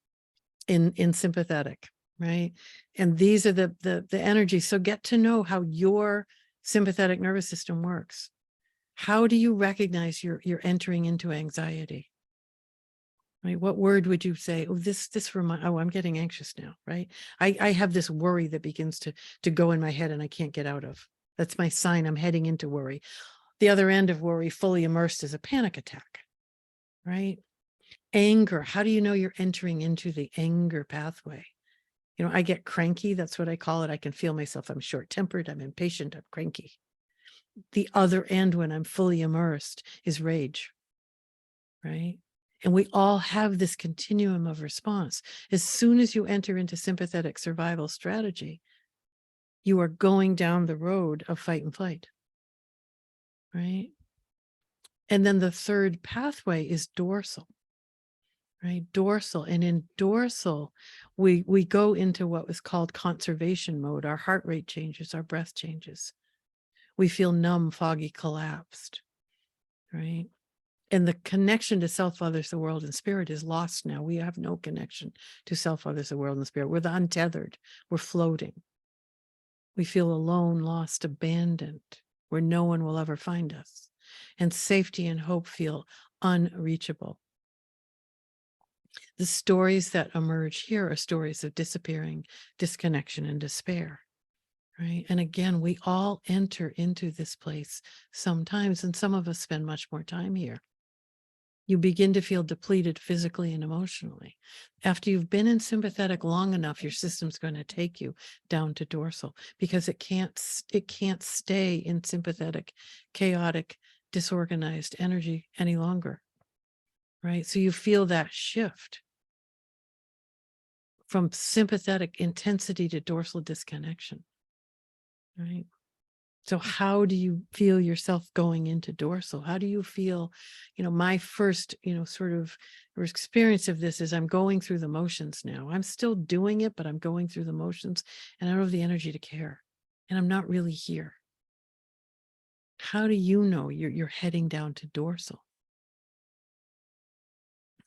in sympathetic, right? And these are the energies. So get to know how your sympathetic nervous system works. How do you recognize you're entering into anxiety? Right? What word would you say? Oh, I'm getting anxious now, right? I have this worry that begins to go in my head and I can't get out of. That's my sign I'm heading into worry. The other end of worry, fully immersed, is a panic attack. Right? Anger. How do you know you're entering into the anger pathway? You know, I get cranky. That's what I call it. I can feel myself. I'm short-tempered. I'm impatient. I'm cranky. The other end, when I'm fully immersed, is rage. Right? And we all have this continuum of response. As soon as you enter into sympathetic survival strategy, you are going down the road of fight and flight. Right? And then the third pathway is dorsal, right? Dorsal. And in dorsal, we go into what was called conservation mode. Our heart rate changes, our breath changes. We feel numb, foggy, collapsed, right? And the connection to self, others, the world, and spirit is lost now. We have no connection to self, others, the world, and spirit. We're the untethered. We're floating. We feel alone, lost, abandoned, where no one will ever find us. And safety and hope feel unreachable. The stories that emerge here are stories of disappearing, disconnection, and despair, right? And again, we all enter into this place sometimes, and some of us spend much more time here. You begin to feel depleted physically and emotionally. After you've been in sympathetic long enough, your system's going to take you down to dorsal because it can't stay in sympathetic, chaotic, disorganized energy any longer, right? So you feel that shift from sympathetic intensity to dorsal disconnection, right? So how do you feel yourself going into dorsal? How do you feel, my first, sort of experience of this is I'm going through the motions now. I'm still doing it, but I'm going through the motions and I don't have the energy to care. And I'm not really here. How do you know you're heading down to dorsal?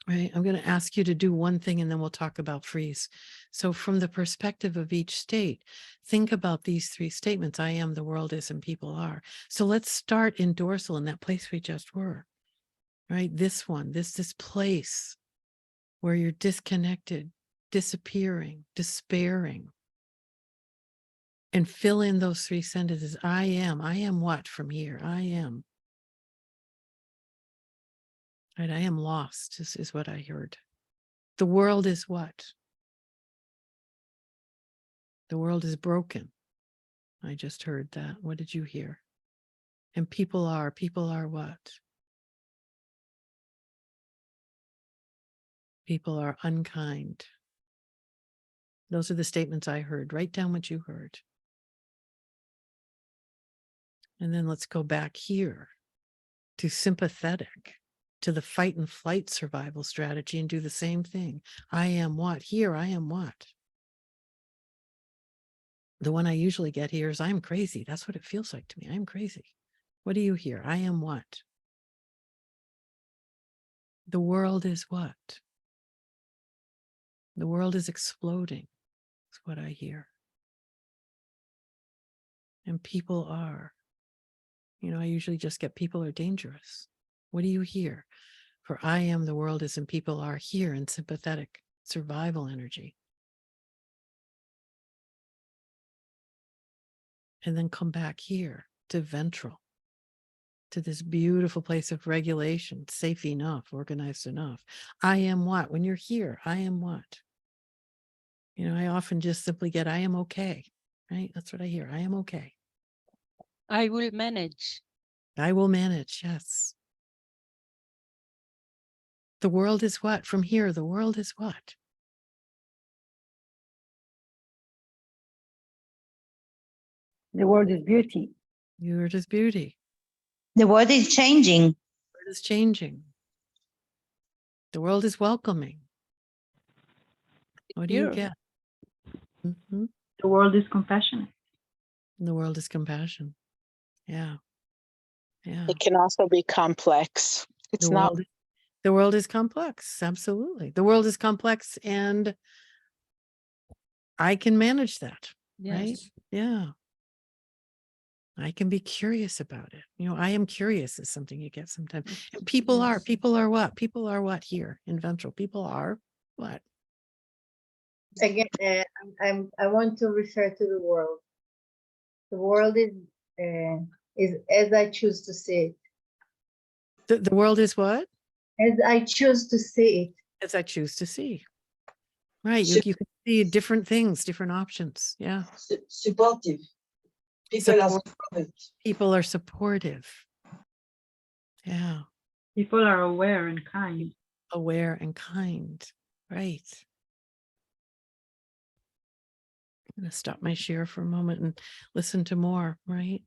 Right. I'm going to ask you to do one thing and then we'll talk about freeze. So from the perspective of each state, think about these three statements. I am, the world is, and people are. So let's start in dorsal, in that place we just were, right? This one, this place where you're disconnected, disappearing, despairing. And fill in those three sentences. I am what from here? I am. Right, I am lost is what I heard. The world is what? The world is broken. I just heard that. What did you hear? And people are what? People are unkind. Those are the statements I heard. Write down what you heard. And then let's go back here to sympathetic, to the fight and flight survival strategy, and do the same thing. I am what? Here, I am what? The one I usually get here is I'm crazy. That's what it feels like to me. I'm crazy. What do you hear? I am what? The world is what? The world is exploding. That's what I hear. And people are. I usually just get people are dangerous. What do you hear? For I am, the world is, and people are here in sympathetic survival energy. And then come back here to ventral, to this beautiful place of regulation, safe enough, organized enough. I am what? When you're here, I am what? I often just simply get, I am okay, right? That's what I hear. I am okay. I will manage. I will manage, yes. The world is what? From here, the world is what? The world is beauty. The world is beauty. The world is changing. The world is changing. The world is welcoming. What do you get? Mm-hmm. The world is compassionate. The world is compassion. Yeah. Yeah. It can also be complex. It's not. The world is complex. Absolutely. The world is complex and I can manage that. Yes. Right? Yeah. I can be curious about it. I am curious is something you get sometimes. And people are what? People are what here in ventral? People are what? Again, I want to refer to the world. The world is as I choose to see it. The world is what? As I choose to see it. As I choose to see. Right. You can see different things, different options. Yeah. Supportive. People are supportive. People are supportive. Yeah. People are aware and kind. Aware and kind. Right. I'm going to stop my share for a moment and listen to more, right?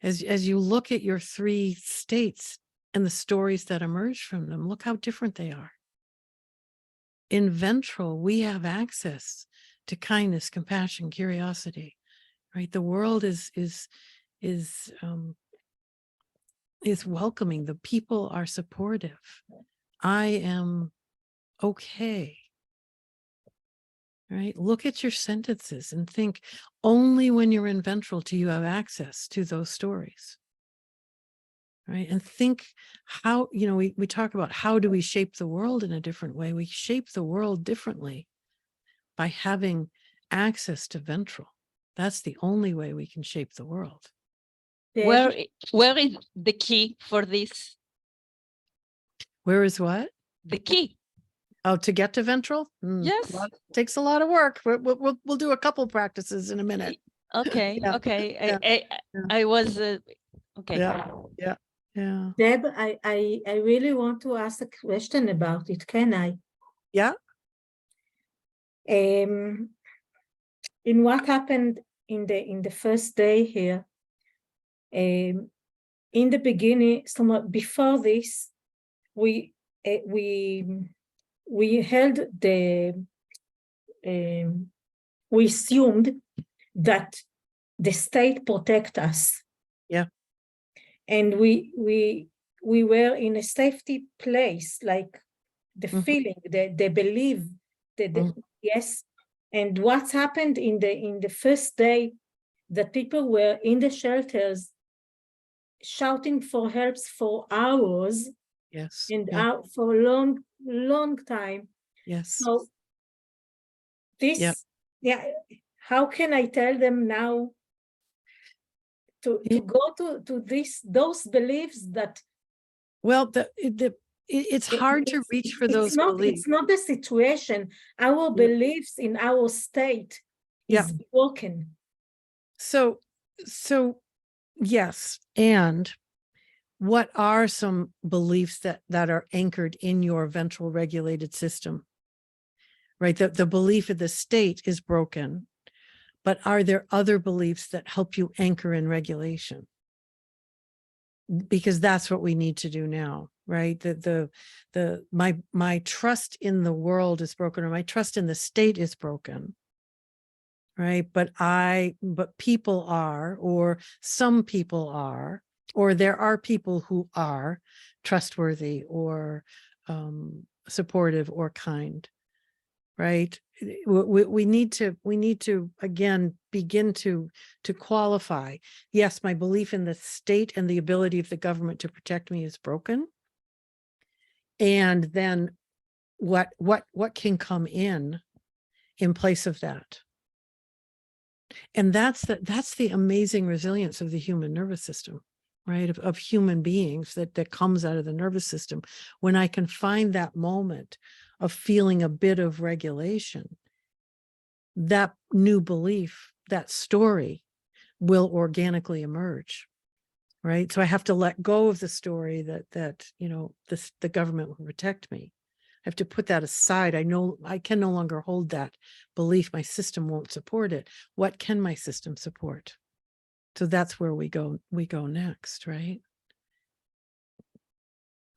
As you look at your three states and the stories that emerge from them, look how different they are. In ventral, we have access to kindness, compassion, curiosity, right? The world is welcoming. The people are supportive. I am okay. Right? Look at your sentences and think only when you're in ventral do you have access to those stories. Right? And think how, we talk about how do we shape the world in a different way. We shape the world differently by having access to ventral. That's the only way we can shape the world. Where is the key for this? Where is what? The key. Oh, to get to ventral? Yes. Takes a lot of work. We'll do a couple practices in a minute. Okay. Yeah. Okay. Yeah. I was okay. Yeah. Yeah. Deb, I really want to ask a question about it. Can I? Yeah. In what happened in the first day here, in the beginning, before this, we held we assumed that the state protect us. Yeah. And we were in a safety place, like the feeling, the belief, yes. And what's happened in the first day, that people were in the shelters shouting for help for hours. Yes. And Yeah. for a long time. Yes. So this, yeah, how can I tell them now to go to those beliefs that? Well, it's hard to reach for those beliefs. It's not the situation. Our beliefs in our state is broken. So yes, and what are some beliefs that are anchored in your ventral regulated system? Right, the belief of the state is broken, but are there other beliefs that help you anchor in regulation? Because that's what we need to do now, right? My trust in the world is broken, or my trust in the state is broken, right? But people are, or some people are, or there are people who are trustworthy or supportive or kind, right? We need to again begin to qualify. Yes, my belief in the state and the ability of the government to protect me is broken. And then what can come in place of that? And that's the amazing resilience of the human nervous system, right? Of human beings that comes out of the nervous system. When I can find that moment of feeling a bit of regulation, that new belief, that story will organically emerge, right? So I have to let go of the story that the government will protect me. I have to put that aside. I know I can no longer hold that belief. My system won't support it. What can my system support? So that's where we go next, right?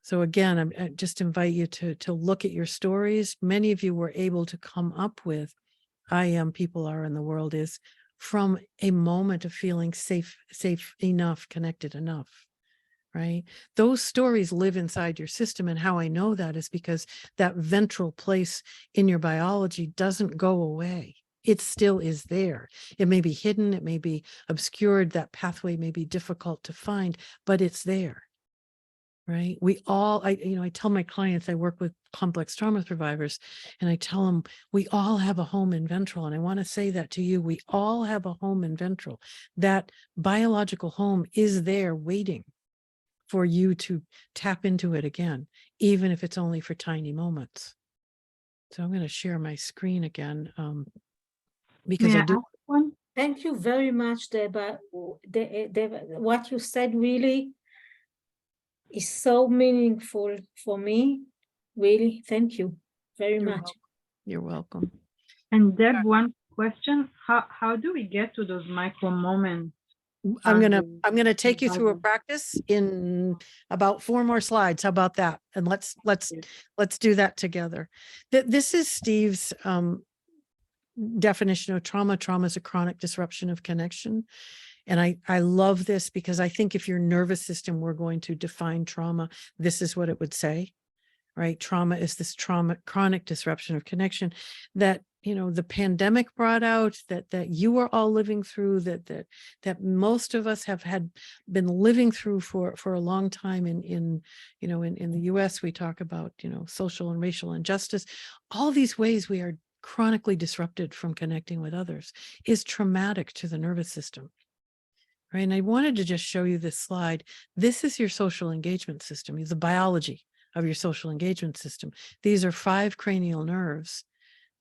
So again, I just invite you to look at your stories. Many of you were able to come up with I am, people are, and the world is from a moment of feeling safe enough, connected enough, right? Those stories live inside your system. And how I know that is because that ventral place in your biology doesn't go away. It still is there. It may be hidden, it may be obscured, that pathway may be difficult to find, but it's there. Right? We all, I tell my clients, I work with complex trauma survivors, and I tell them we all have a home in ventral. And I want to say that to you, we all have a home in ventral. That biological home is there waiting for you to tap into it again, even if it's only for tiny moments. So I'm going to share my screen again because I do. Thank you very much, Deb. What you said really is so meaningful for me. Really, thank you very much. You're welcome. And Deb, one question: How do we get to those micro moments? I'm gonna take you through a practice in about 4 more slides. How about that? And let's do that together. This is Steve's definition of trauma. Trauma is a chronic disruption of connection. And I love this because I think if your nervous system were going to define trauma, this is what it would say, right? Trauma is this chronic disruption of connection that, the pandemic brought out, that you are all living through, that most of us have been living through for a long time. In the US, we talk about, social and racial injustice. All these ways we are chronically disrupted from connecting with others is traumatic to the nervous system. Right. And I wanted to just show you this slide. This is your social engagement system, the biology of your social engagement system. These are 5 cranial nerves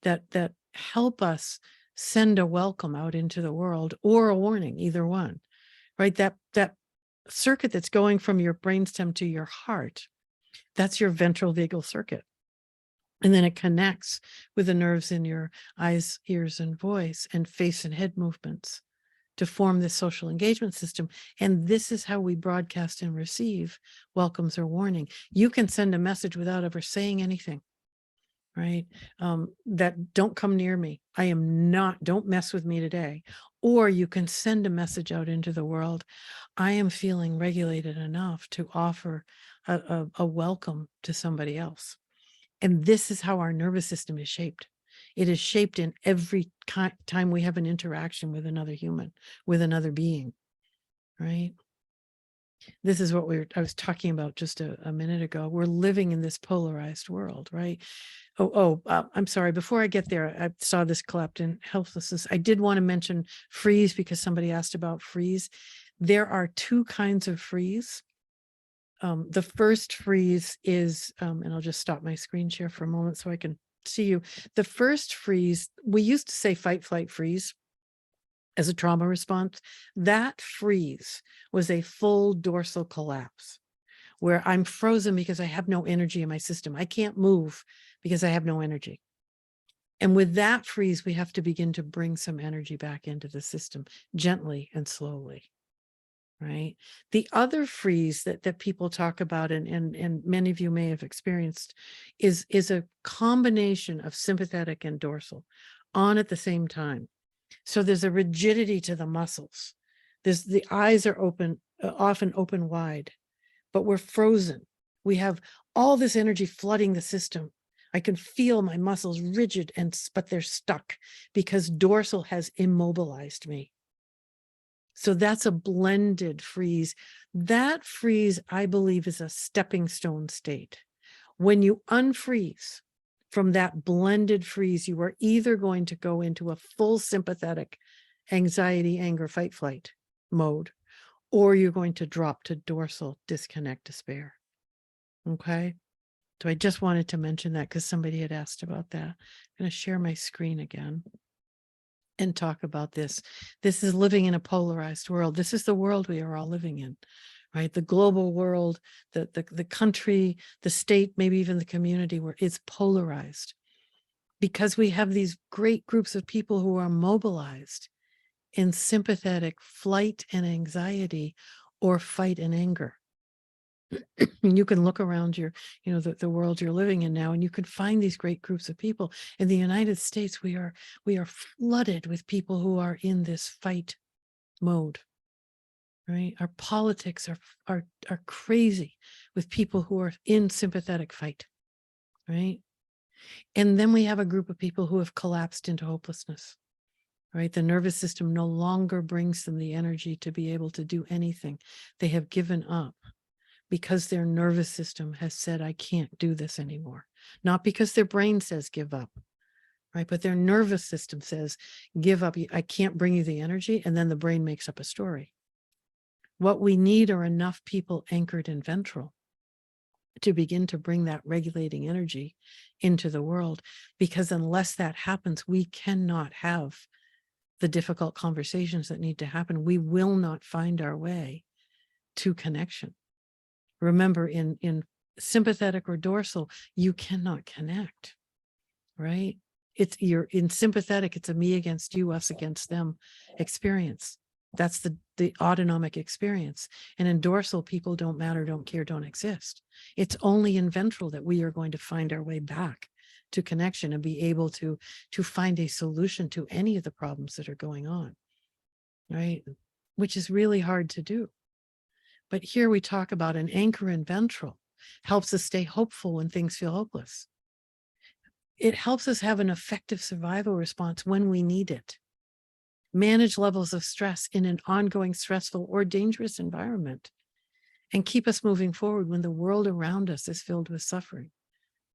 that help us send a welcome out into the world or a warning, either one. Right. That circuit that's going from your brainstem to your heart, that's your ventral vagal circuit. And then it connects with the nerves in your eyes, ears, and voice, and face and head movements to form this social engagement system. And this is how we broadcast and receive welcomes or warning. You can send a message without ever saying anything, right? That don't come near me. I am not, don't mess with me today. Or you can send a message out into the world. I am feeling regulated enough to offer a welcome to somebody else. And this is how our nervous system is shaped. It is shaped in every time we have an interaction with another human, with another being, right? This is what I was talking about just a minute ago. We're living in this polarized world, right? I'm sorry. Before I get there, I saw this collapsed in helplessness. I did want to mention freeze because somebody asked about freeze. There are two kinds of freeze. The first freeze is, and I'll just stop my screen share for a moment so I can see you. The first freeze, we used to say fight, flight, freeze as a trauma response. That freeze was a full dorsal collapse where I'm frozen because I have no energy in my system. I can't move because I have no energy. And with that freeze, we have to begin to bring some energy back into the system gently and slowly. Right. The other freeze that people talk about, and many of you may have experienced, is a combination of sympathetic and dorsal on at the same time. So there's a rigidity to the muscles. The eyes are open, often open wide, but we're frozen. We have all this energy flooding the system. I can feel my muscles rigid, but they're stuck because dorsal has immobilized me. So that's a blended freeze. That freeze, I believe, is a stepping stone state. When you unfreeze from that blended freeze, you are either going to go into a full sympathetic anxiety, anger, fight, flight mode, or you're going to drop to dorsal disconnect, despair. Okay. So I just wanted to mention that because somebody had asked about that. I'm going to share my screen again and talk about this. This is living in a polarized world. This is the world we are all living in, right? The global world, the country, the state, maybe even the community where it's polarized because we have these great groups of people who are mobilized in sympathetic flight and anxiety or fight and anger. You can look around the world you're living in now, and you can find these great groups of people. In the United States, we are flooded with people who are in this fight mode, right? Our politics are crazy with people who are in sympathetic fight, right? And then we have a group of people who have collapsed into hopelessness, right? The nervous system no longer brings them the energy to be able to do anything. They have given up because their nervous system has said, I can't do this anymore. Not because their brain says give up, right? But their nervous system says, give up, I can't bring you the energy. And then the brain makes up a story. What we need are enough people anchored in ventral to begin to bring that regulating energy into the world. Because unless that happens, we cannot have the difficult conversations that need to happen. We will not find our way to connection. Remember, in sympathetic or dorsal, you cannot connect, right? You're in sympathetic, it's a me against you, us against them experience. That's the autonomic experience. And in dorsal, people don't matter, don't care, don't exist. It's only in ventral that we are going to find our way back to connection and be able to find a solution to any of the problems that are going on, right? Which is really hard to do. But here we talk about an anchor in ventral helps us stay hopeful when things feel hopeless. It helps us have an effective survival response when we need it. Manage levels of stress in an ongoing stressful or dangerous environment and keep us moving forward when the world around us is filled with suffering,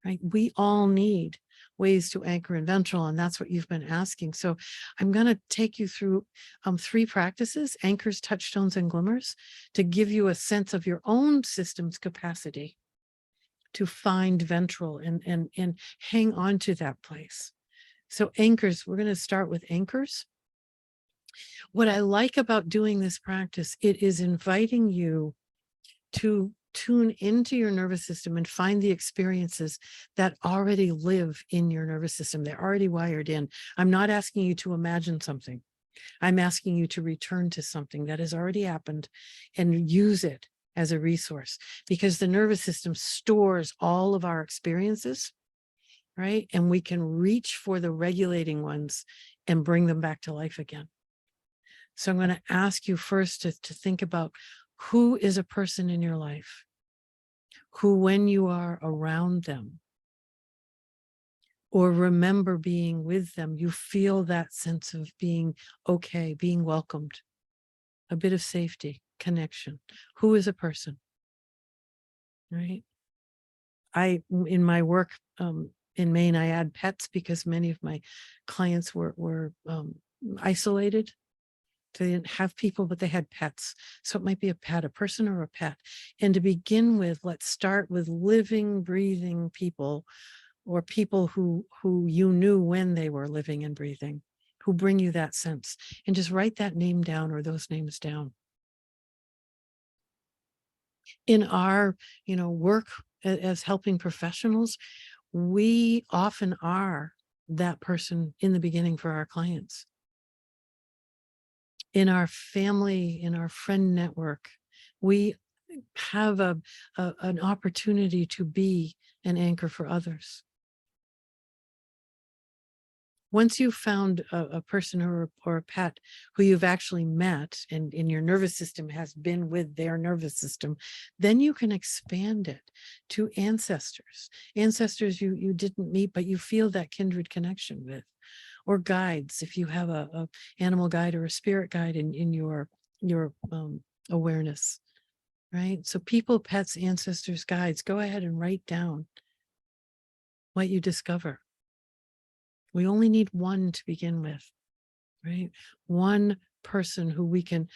right? We all need ways to anchor in ventral, and that's what you've been asking. So I'm going to take you through 3 practices, anchors, touchstones, and glimmers, to give you a sense of your own system's capacity to find ventral and hang on to that place. So anchors, we're going to start with anchors. What I like about doing this practice, it is inviting you to tune into your nervous system and find the experiences that already live in your nervous system. They're already wired in. I'm not asking you to imagine something. I'm asking you to return to something that has already happened and use it as a resource, because the nervous system stores all of our experiences, right? And we can reach for the regulating ones and bring them back to life again. So I'm going to ask you first to think about who is a person in your life, who, when you are around them or remember being with them, you feel that sense of being okay, being welcomed, a bit of safety, connection. Who is a person, right? In my work in Maine, I add pets because many of my clients were isolated. They didn't have people, but they had pets. So it might be a pet, a person or a pet. And to begin with, let's start with living, breathing people, or people who you knew when they were living and breathing, who bring you that sense. And just write that name down or those names down. In our, work as helping professionals, we often are that person in the beginning for our clients. In our family, in our friend network, we have an opportunity to be an anchor for others. Once you've found a person or a pet who you've actually met and in your nervous system has been with their nervous system, then you can expand it to ancestors you didn't meet, but you feel that kindred connection with, or guides, if you have a animal guide or a spirit guide in your awareness, right? So people, pets, ancestors, guides, go ahead and write down what you discover. We only need one to begin with, right? One person who we can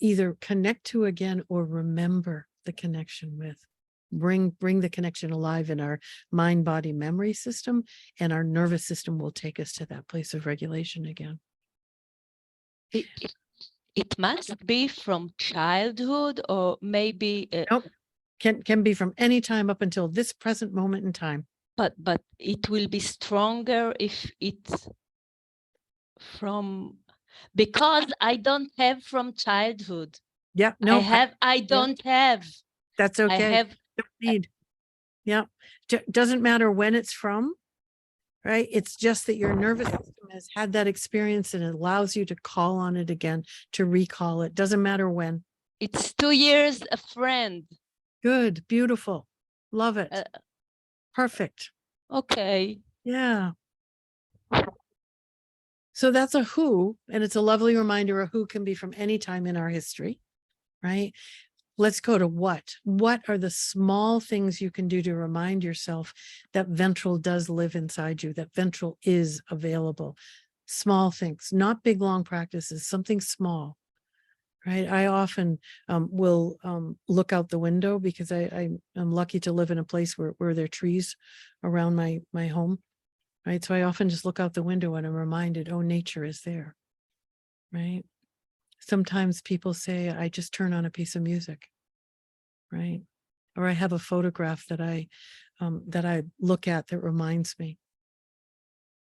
either connect to again or remember the connection with. Bring the connection alive in our mind, body, memory system, and our nervous system will take us to that place of regulation again. It must be from childhood, or maybe nope. Can be from any time up until this present moment in time. But it will be stronger if it's from, because I don't have from childhood. Yeah, no, I don't have. That's okay. I have. Don't need. Yeah, doesn't matter when it's from, right? It's just that your nervous system has had that experience and it allows you to call on it again, to recall it. Doesn't matter when. It's 2 years a friend. Good, beautiful, love it. Perfect. Okay. Yeah. So that's a who, and it's a lovely reminder of who can be from any time in our history, right? Let's go to what. What are the small things you can do to remind yourself that ventral does live inside you, that ventral is available? Small things, not big, long practices, something small, right? I often will look out the window because I'm lucky to live in a place where there are trees around my home, right? So I often just look out the window and I'm reminded, oh, nature is there, right? Sometimes people say, I just turn on a piece of music, right? Or I have a photograph that I look at that reminds me.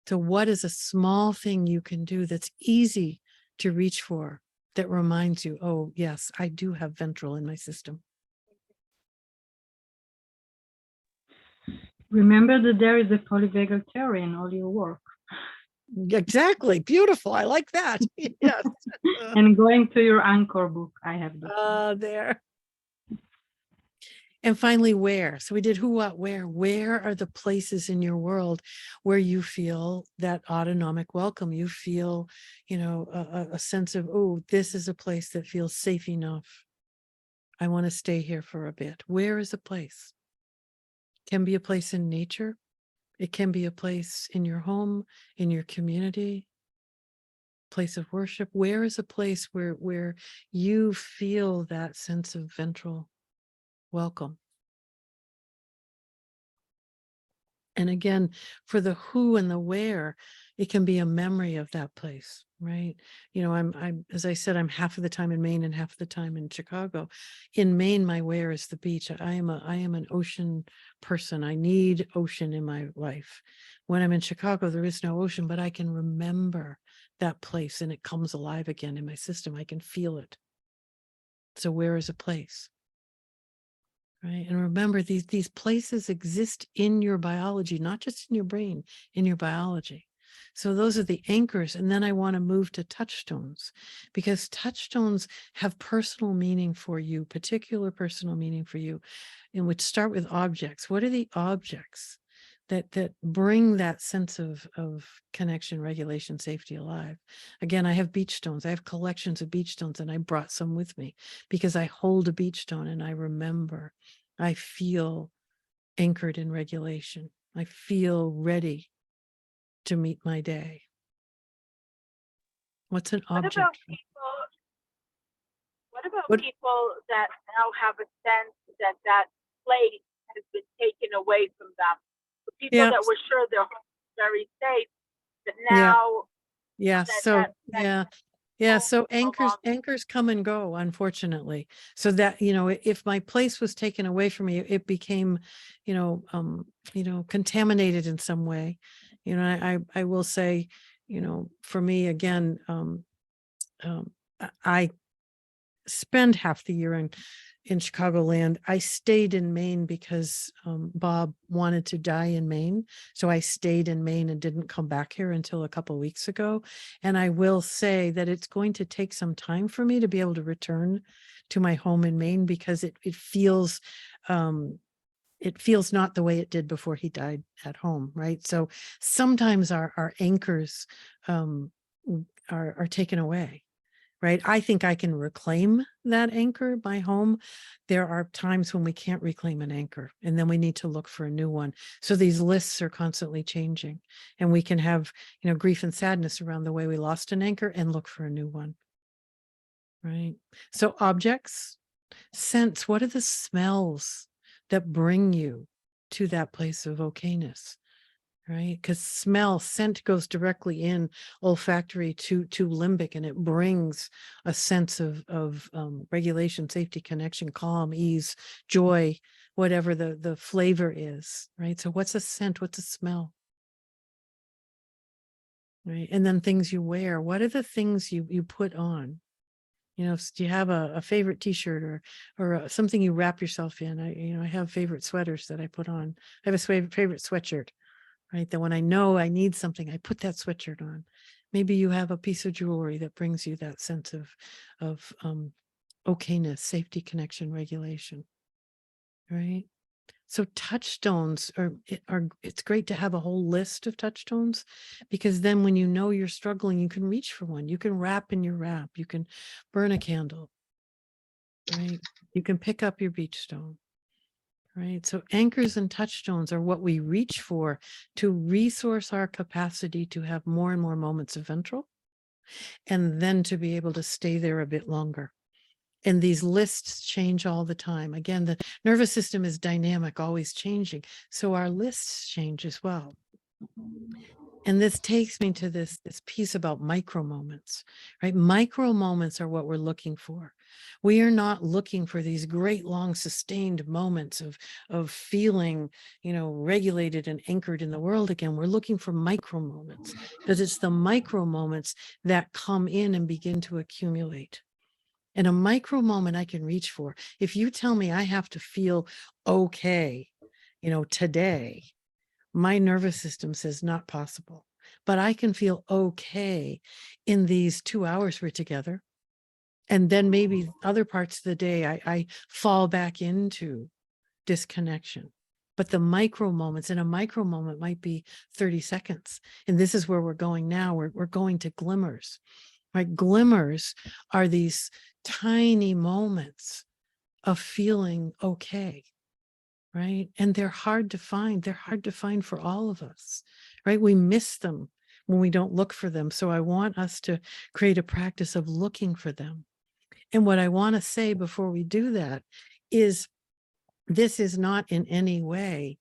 So what is a small thing you can do that's easy to reach for that reminds you, oh, yes, I do have ventral in my system? Remember that there is a polyvagal theory in all your work. Exactly. Beautiful. I like that. Yes. And going to your anchor book, I have this. There. And finally, where? So we did who, what, where. Where are the places in your world where you feel that autonomic welcome? You feel, a sense of, oh, this is a place that feels safe enough. I want to stay here for a bit. Where is a place? It can be a place in nature. It can be a place in your home, in your community, place of worship. Where is a place where you feel that sense of ventral welcome? And again, for the who and the where, it can be a memory of that place, right? You know, I'm as I said, I'm half of the time in Maine and half of the time in Chicago. In Maine, my where is the beach. I am an ocean person. I need ocean in my life. When I'm in Chicago, there is no ocean, but I can remember that place and it comes alive again in my system. I can feel it. So where is a place? Right. And remember, these places exist in your biology, not just in your brain, in your biology. So those are the anchors. And then I want to move to touchstones, because touchstones have personal meaning for you, particular personal meaning for you, and would start with objects. What are the objects that bring that sense of connection, regulation, safety, alive? Again, I have beach stones. I have collections of beach stones, and I brought some with me because I hold a beach stone and I remember. I feel anchored in regulation. I feel ready to meet my day. What's an object? What about people that now have a sense that that place has been taken away from them? The people that were sure their home was very safe, but now so anchors come and go, unfortunately. So that, you know, if my place was taken away from me, it became, contaminated in some way. You know, I will say, you know, for me, again, I spend half the year in Chicagoland. I stayed in Maine because Bob wanted to die in Maine. So I stayed in Maine and didn't come back here until a couple of weeks ago. And I will say that it's going to take some time for me to be able to return to my home in Maine, because it feels not the way it did before he died at home, right? So sometimes our anchors are taken away. Right. I think I can reclaim that anchor, my home. There are times when we can't reclaim an anchor, and then we need to look for a new one. So these lists are constantly changing, and we can have, grief and sadness around the way we lost an anchor and look for a new one. Right. So objects, sense, what are the smells that bring you to that place of okayness? Right? Because scent goes directly in olfactory to limbic, and it brings a sense of regulation, safety, connection, calm, ease, joy, whatever the flavor is, right? So what's a scent? What's a smell? Right? And then things you wear. What are the things you put on? Do you have a favorite t-shirt or something you wrap yourself in? I have favorite sweaters that I put on. I have a favorite sweatshirt. Right, that when I know I need something, I put that sweatshirt on. Maybe you have a piece of jewelry that brings you that sense of okayness, safety, connection, regulation. Right. So touchstones are it's great to have a whole list of touchstones, because then when you know you're struggling, you can reach for one. You can wrap in your wrap. You can burn a candle. Right. You can pick up your beach stone. Right. So anchors and touchstones are what we reach for to resource our capacity to have more and more moments of ventral, and then to be able to stay there a bit longer. And these lists change all the time. Again, the nervous system is dynamic, always changing. So our lists change as well. And this takes me to this piece about micro moments, right? Micro moments are what we're looking for. We are not looking for these great, long, sustained moments of feeling, regulated and anchored in the world again. We're looking for micro moments, because it's the micro moments that come in and begin to accumulate. And a micro moment I can reach for. If you tell me I have to feel okay, today, my nervous system says not possible, but I can feel okay in these 2 hours we're together. And then maybe other parts of the day, I fall back into disconnection. But the micro moments, and a micro moment might be 30 seconds. And this is where we're going now. We're going to glimmers, right? Glimmers are these tiny moments of feeling okay. Right. And they're hard to find. They're hard to find for all of us, right? We miss them when we don't look for them. So I want us to create a practice of looking for them. And what I want to say before we do that is, this is not in any way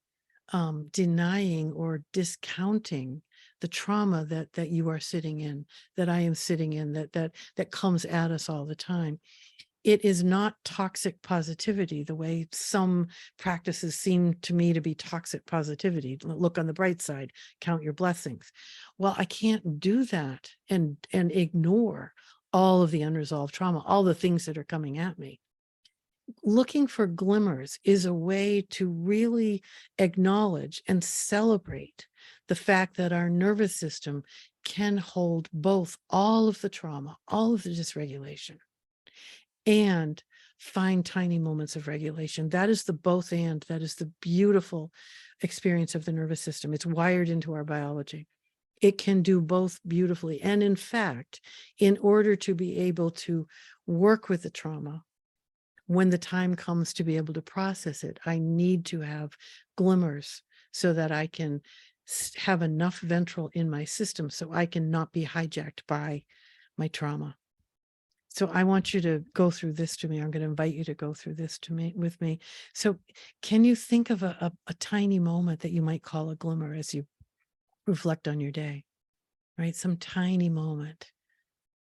denying or discounting the trauma that you are sitting in, that I am sitting in, that comes at us all the time. It is not toxic positivity the way some practices seem to me to be toxic positivity. Look on the bright side, count your blessings. Well, I can't do that and ignore all of the unresolved trauma, all the things that are coming at me. Looking for glimmers is a way to really acknowledge and celebrate the fact that our nervous system can hold both all of the trauma, all of the dysregulation, and find tiny moments of regulation. That is the both and, that is the beautiful experience of the nervous system. It's wired into our biology. It can do both beautifully. And in fact, in order to be able to work with the trauma, when the time comes to be able to process it, I need to have glimmers so that I can have enough ventral in my system so I can not be hijacked by my trauma. So I want you to go through this to me. I'm going to invite you to go through this to me with me. So can you think of a tiny moment that you might call a glimmer as you reflect on your day, right? Some tiny moment,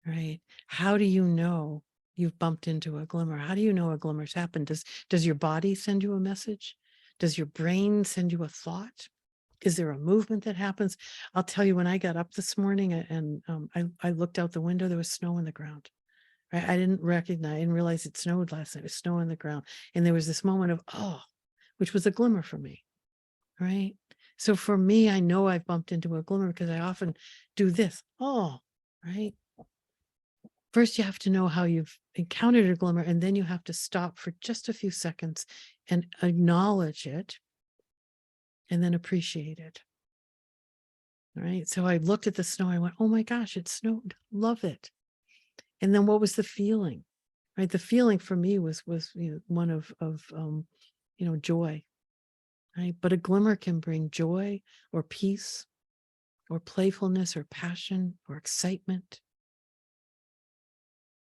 right? How do you know you've bumped into a glimmer? How do you know a glimmer's happened? Does your body send you a message? Does your brain send you a thought? Is there a movement that happens? I'll tell you, when I got up this morning and I looked out the window, there was snow on the ground. Right? I didn't realize it snowed last night. It was snow on the ground. And there was this moment of, oh, which was a glimmer for me, right? So for me, I know I've bumped into a glimmer because I often do this, oh, right? First, you have to know how you've encountered a glimmer, and then you have to stop for just a few seconds and acknowledge it, and then appreciate it. All right. So I looked at the snow. I went, oh my gosh, it snowed. Love it. And then what was the feeling? Right. The feeling for me was one of joy. Right. But a glimmer can bring joy or peace or playfulness or passion or excitement,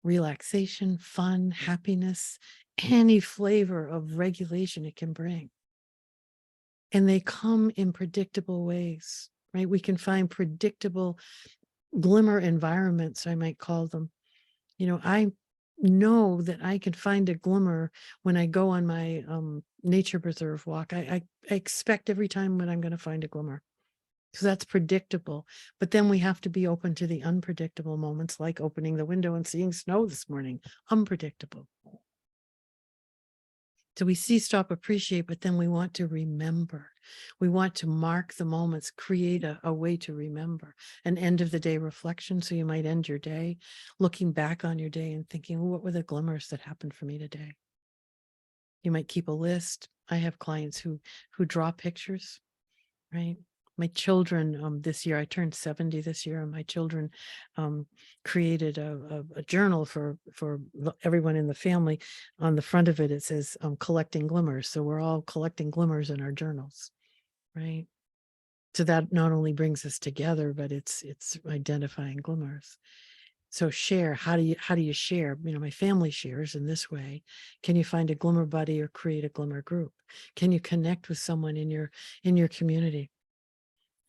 relaxation, fun, happiness, any flavor of regulation it can bring. And they come in predictable ways, right? We can find predictable glimmer environments, I might call them. I know that I can find a glimmer when I go on my nature preserve walk. I expect every time when I'm going to find a glimmer. So that's predictable. But then we have to be open to the unpredictable moments, like opening the window and seeing snow this morning. Unpredictable. So we see, stop, appreciate, but then we want to remember. We want to mark the moments, create a way to remember. An end of the day reflection. So you might end your day looking back on your day and thinking, well, what were the glimmers that happened for me today? You might keep a list. I have clients who draw pictures, right? My children, this year, I turned 70 this year, and my children created a journal for everyone in the family. On the front of it, it says collecting glimmers. So we're all collecting glimmers in our journals, right? So that not only brings us together, but it's identifying glimmers. So share. How do you share? My family shares in this way. Can you find a glimmer buddy or create a glimmer group? Can you connect with someone in your community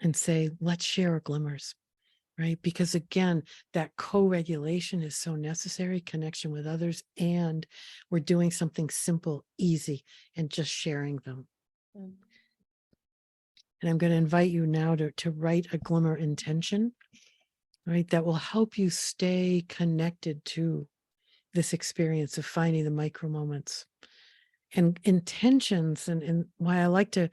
and say, let's share our glimmers, right? Because again, that co-regulation is so necessary, connection with others, and we're doing something simple, easy, and just sharing them. And I'm going to invite you now to write a glimmer intention, right? That will help you stay connected to this experience of finding the micro moments and intentions. And why I like to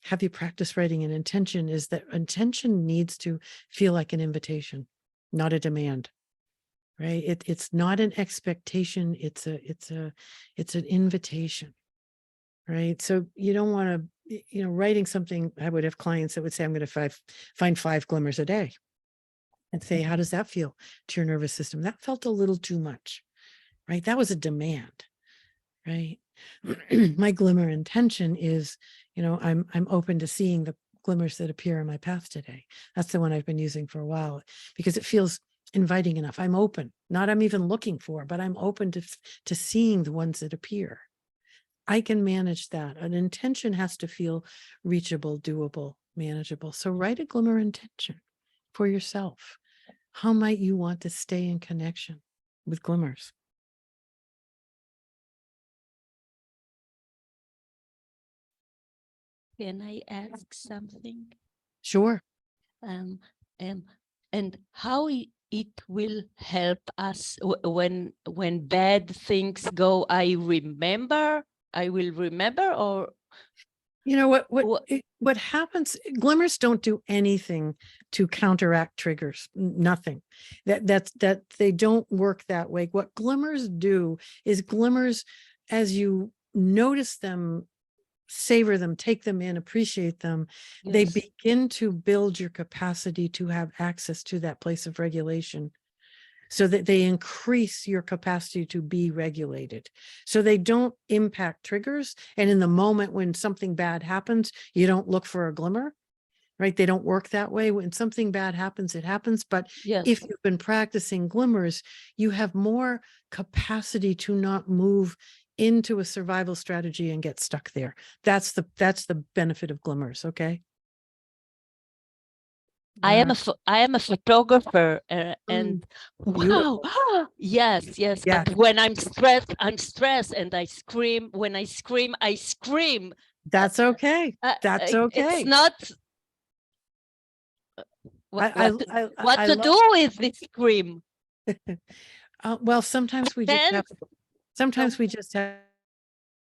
have you practice writing an intention is that intention needs to feel like an invitation, not a demand, right? It's not an expectation. It's an invitation, right? So you don't want to, writing something. I would have clients that would say, I'm going to find 5 glimmers a day, and say, how does that feel to your nervous system? That felt a little too much, right? That was a demand, right? My glimmer intention is, I'm open to seeing the glimmers that appear in my path today. That's the one I've been using for a while because it feels inviting enough. I'm open, not I'm even looking for, but I'm open to seeing the ones that appear. I can manage that. An intention has to feel reachable, doable, manageable. So write a glimmer intention for yourself. How might you want to stay in connection with glimmers? Can I ask something? Sure. And how it will help us when bad things go? I will remember, or you know what happens, glimmers don't do anything to counteract triggers. Nothing. That they don't work that way. What glimmers do is glimmers, as you notice them, savor them, take them in, appreciate them, yes. They begin to build your capacity to have access to that place of regulation, so that they increase your capacity to be regulated. So they don't impact triggers. And in the moment when something bad happens, you don't look for a glimmer, right? They don't work that way. When something bad happens, it happens. But yes. If you've been practicing glimmers, you have more capacity to not move into a survival strategy and get stuck there. That's the benefit of glimmers, okay? I am a photographer, and wow, yes. But when I'm stressed, and I scream. When I scream, I scream. That's okay. That's okay. It's not what to do with this scream. Well, sometimes we just have. Sometimes we just have.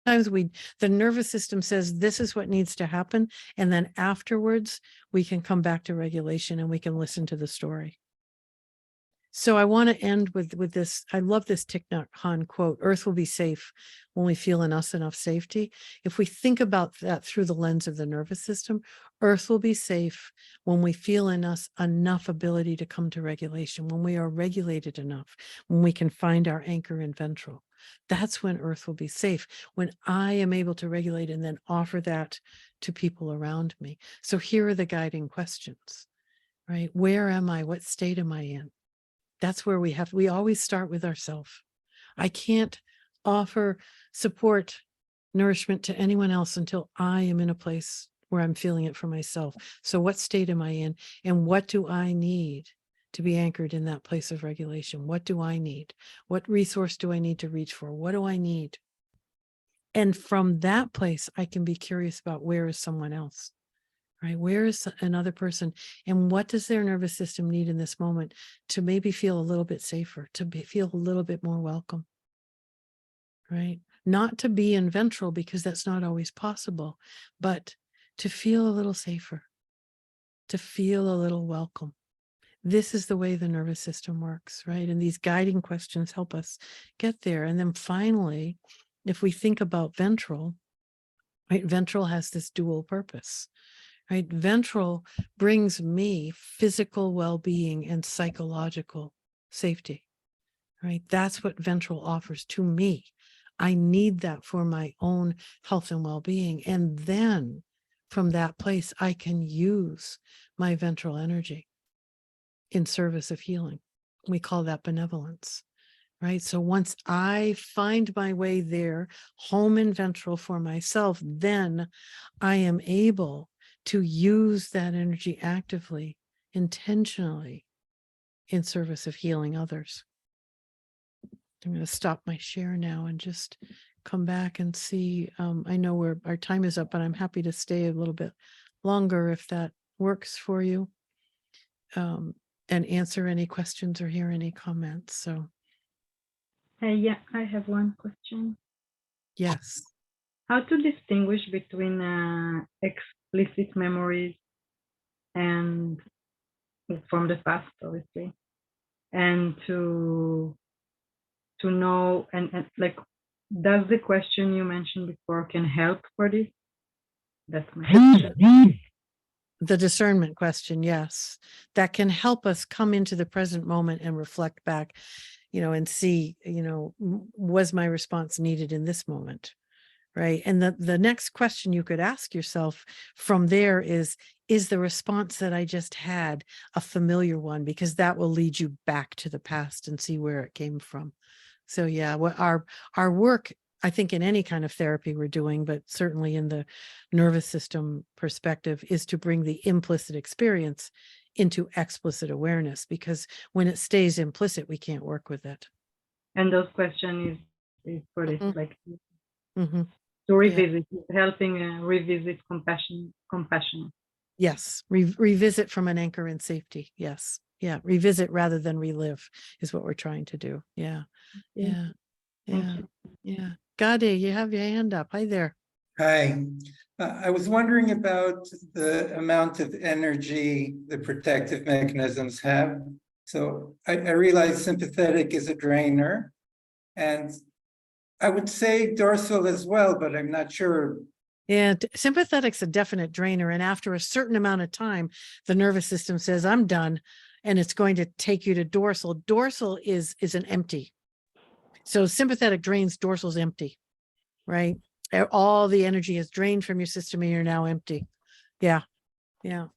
The nervous system says this is what needs to happen, and then afterwards we can come back to regulation and we can listen to the story. So I want to end with this. I love this Thich Nhat Hanh quote: "Earth will be safe when we feel in us enough safety." If we think about that through the lens of the nervous system, Earth will be safe when we feel in us enough ability to come to regulation, when we are regulated enough, when we can find our anchor in ventral. That's when Earth will be safe, when I am able to regulate and then offer that to people around me. So here are the guiding questions, right? Where am I? What state am I in? That's where we always start with ourselves. I can't offer support, nourishment to anyone else until I am in a place where I'm feeling it for myself. So what state am I in? And what do I need to be anchored in that place of regulation? What do I need? What resource do I need to reach for? What do I need? And from that place, I can be curious about where is someone else, right? Where is another person? And what does their nervous system need in this moment to maybe feel a little bit safer, to feel a little bit more welcome, right? Not to be in ventral, because that's not always possible, but to feel a little safer, to feel a little welcome. This is the way the nervous system works, right? And these guiding questions help us get there. And then finally, if we think about ventral, right? Ventral has this dual purpose, right? Ventral brings me physical well-being and psychological safety, right? That's what ventral offers to me. I need that for my own health and well-being. And then from that place, I can use my ventral energy in service of healing. We call that benevolence, right? So once I find my way there, home in ventral for myself, then I am able to use that energy actively, intentionally, in service of healing others. I'm going to stop my share now and just come back and see. I know our time is up, but I'm happy to stay a little bit longer if that works for you. And answer any questions or hear any comments. So yeah, I have one question. Yes. How to distinguish between explicit memories and from the past, obviously, and to know and like, does the question you mentioned before can help for this? That's my question. The discernment question, yes, that can help us come into the present moment and reflect back, and see, was my response needed in this moment, right? And the next question you could ask yourself from there is the response that I just had a familiar one? Because that will lead you back to the past and see where it came from. So yeah, what our work I think in any kind of therapy we're doing, but certainly in the nervous system perspective, is to bring the implicit experience into explicit awareness, because when it stays implicit, we can't work with it. And those questions is for this, like Mm-hmm. to revisit, helping revisit compassion. Yes, revisit from an anchor in safety. Yes, yeah, revisit rather than relive is what we're trying to do. Yeah, yeah, yeah, yeah. Gade, you have your hand up. Hi there. Hi. I was wondering about the amount of energy the protective mechanisms have. So I realize sympathetic is a drainer, and I would say dorsal as well, but I'm not sure. Yeah, sympathetic's a definite drainer, and after a certain amount of time, the nervous system says, "I'm done," and it's going to take you to dorsal. Dorsal is an empty. So sympathetic drains, dorsal's empty, right? All the energy is drained from your system and you're now empty. Yeah. Yeah.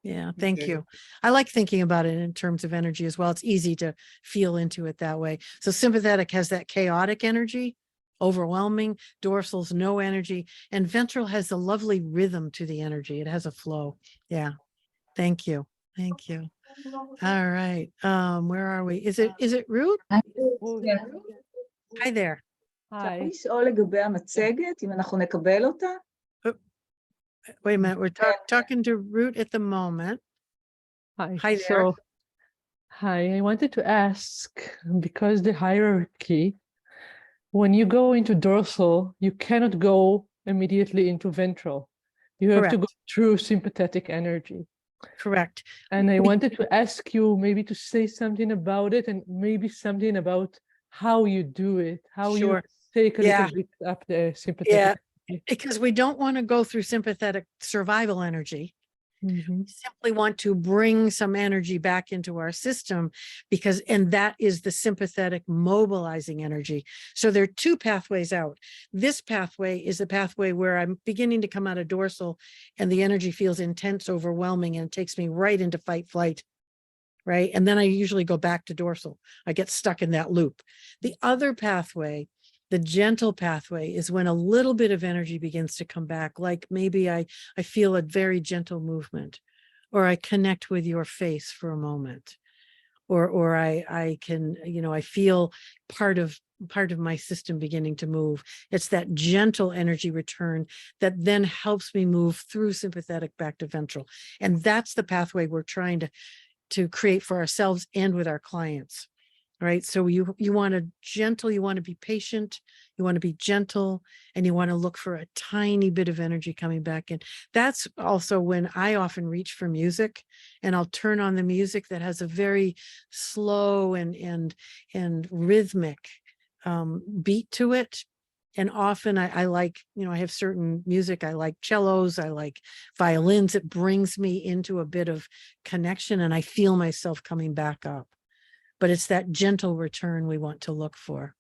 Yeah. Thank you. I like thinking about it in terms of energy as well. It's easy to feel into it that way. So sympathetic has that chaotic energy, overwhelming. Dorsal's no energy. And ventral has a lovely rhythm to the energy. It has a flow. Yeah. Thank you. Thank you. All right. Where are we? Is it Ruth? Yeah. Hi there. אפשר לשאול לגבי המצגת, אם אנחנו נקבל אותה? Wait a minute, we're talking to Ruth at the moment. Hi. Hi there. So, hi, I wanted to ask, because the hierarchy, when you go into dorsal, you cannot go immediately into ventral. You have to go through sympathetic energy. Correct. And I wanted to ask you maybe to say something about it, and maybe something about how you do it, how you take a little bit up the sympathetic. Yeah, because we don't want to go through sympathetic survival energy. We simply want to bring some energy back into our system, and that is the sympathetic mobilizing energy. So there are two pathways out. This pathway is the pathway where I'm beginning to come out of dorsal and the energy feels intense, overwhelming, and it takes me right into fight, flight. Right. And then I usually go back to dorsal. I get stuck in that loop. The other pathway, the gentle pathway, is when a little bit of energy begins to come back. Like maybe I feel a very gentle movement, or I connect with your face for a moment, or I can, I feel part of my system beginning to move. It's that gentle energy return that then helps me move through sympathetic back to ventral. And that's the pathway we're trying to create for ourselves and with our clients, right? So you want to gentle, you want to be patient, you want to be gentle, and you want to look for a tiny bit of energy coming back in. That's also when I often reach for music, and I'll turn on the music that has a very slow and rhythmic beat to it. And often I like, I have certain music, I like cellos, I like violins. It brings me into a bit of connection and I feel myself coming back up. But it's that gentle return we want to look for.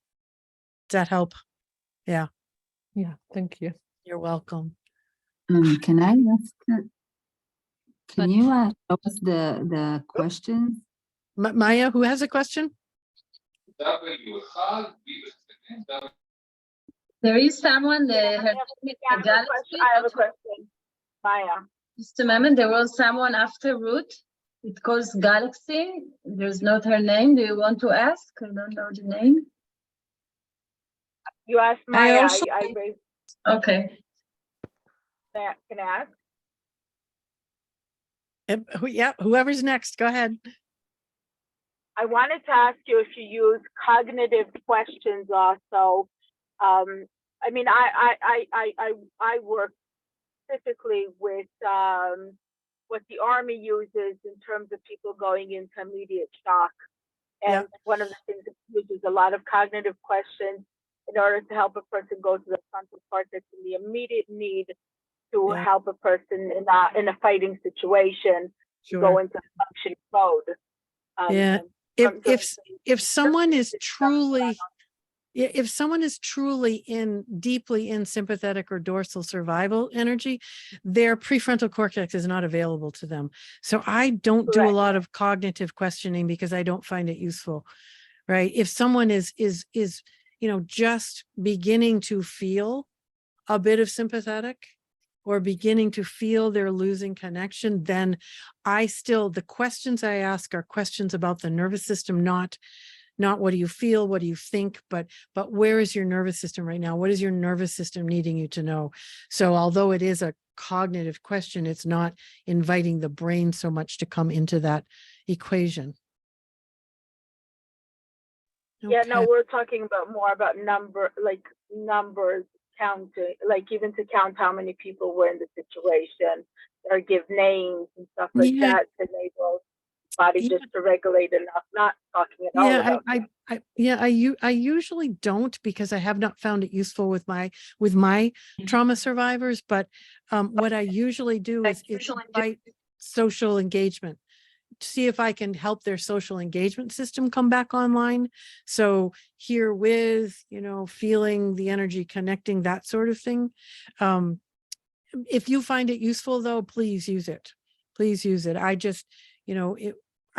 Does that help? Yeah. Yeah, thank you. You're welcome. Can I ask, can you show us the questions? Maya, who has a question? There is someone, her name is Galaxy. I have a question, Maya. Just a moment, there was someone after Ruth. It calls Galaxy. There's not her name. Do you want to ask? I don't know the name. You asked Maya. I raised. Okay. Can I ask? Yeah, whoever's next, go ahead. I wanted to ask you if you use cognitive questions also. I mean, I work specifically with what the Army uses in terms of people going into immediate shock. And one of the things it uses a lot of cognitive questions in order to help a person go to the frontal cortex in the immediate need to help a person in a fighting situation go into functioning mode. If someone is truly deeply in sympathetic or dorsal survival energy, their prefrontal cortex is not available to them. So I don't do a lot of cognitive questioning because I don't find it useful, right? If someone is just beginning to feel a bit of sympathetic or beginning to feel they're losing connection, then the questions I ask are questions about the nervous system, not what do you feel, what do you think, but where is your nervous system right now? What is your nervous system needing you to know? So although it is a cognitive question, it's not inviting the brain so much to come into that equation. Yeah, no, we're talking about more about numbers, counting, like even to count how many people were in the situation or give names and stuff like that to enable body just to regulate enough, not talking at all about I usually don't, because I have not found it useful with my trauma survivors. But what I usually do is invite social engagement, see if I can help their social engagement system come back online. So here with, feeling the energy, connecting, that sort of thing. If you find it useful though, please use it. Please use it. I just,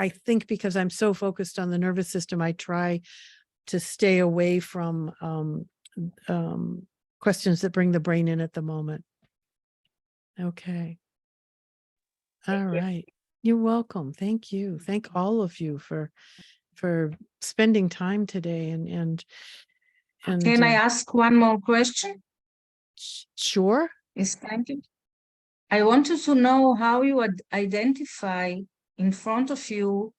I think because I'm so focused on the nervous system, I try to stay away from questions that bring the brain in at the moment. Okay. All right. You're welcome. Thank you. Thank all of you for spending time today. And can I ask one more question? Sure. Yes, thank you. I wanted to know how you would identify in front of you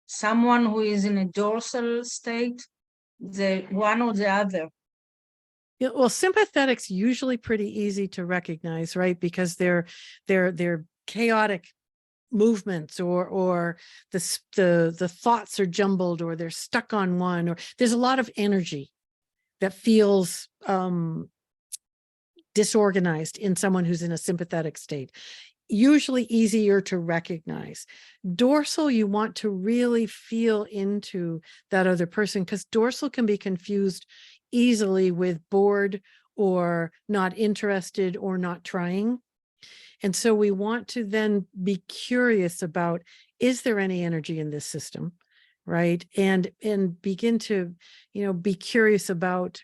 someone who is in a dorsal state, the one or the other. Yeah, well, sympathetics usually pretty easy to recognize, right? Because they're chaotic movements, or the thoughts are jumbled, or they're stuck on one, or there's a lot of energy that feels disorganized in someone who's in a sympathetic state. Usually easier to recognize. Dorsal, you want to really feel into that other person, because dorsal can be confused easily with bored or not interested or not trying. And so we want to then be curious about, is there any energy in this system, right? And begin to, be curious about,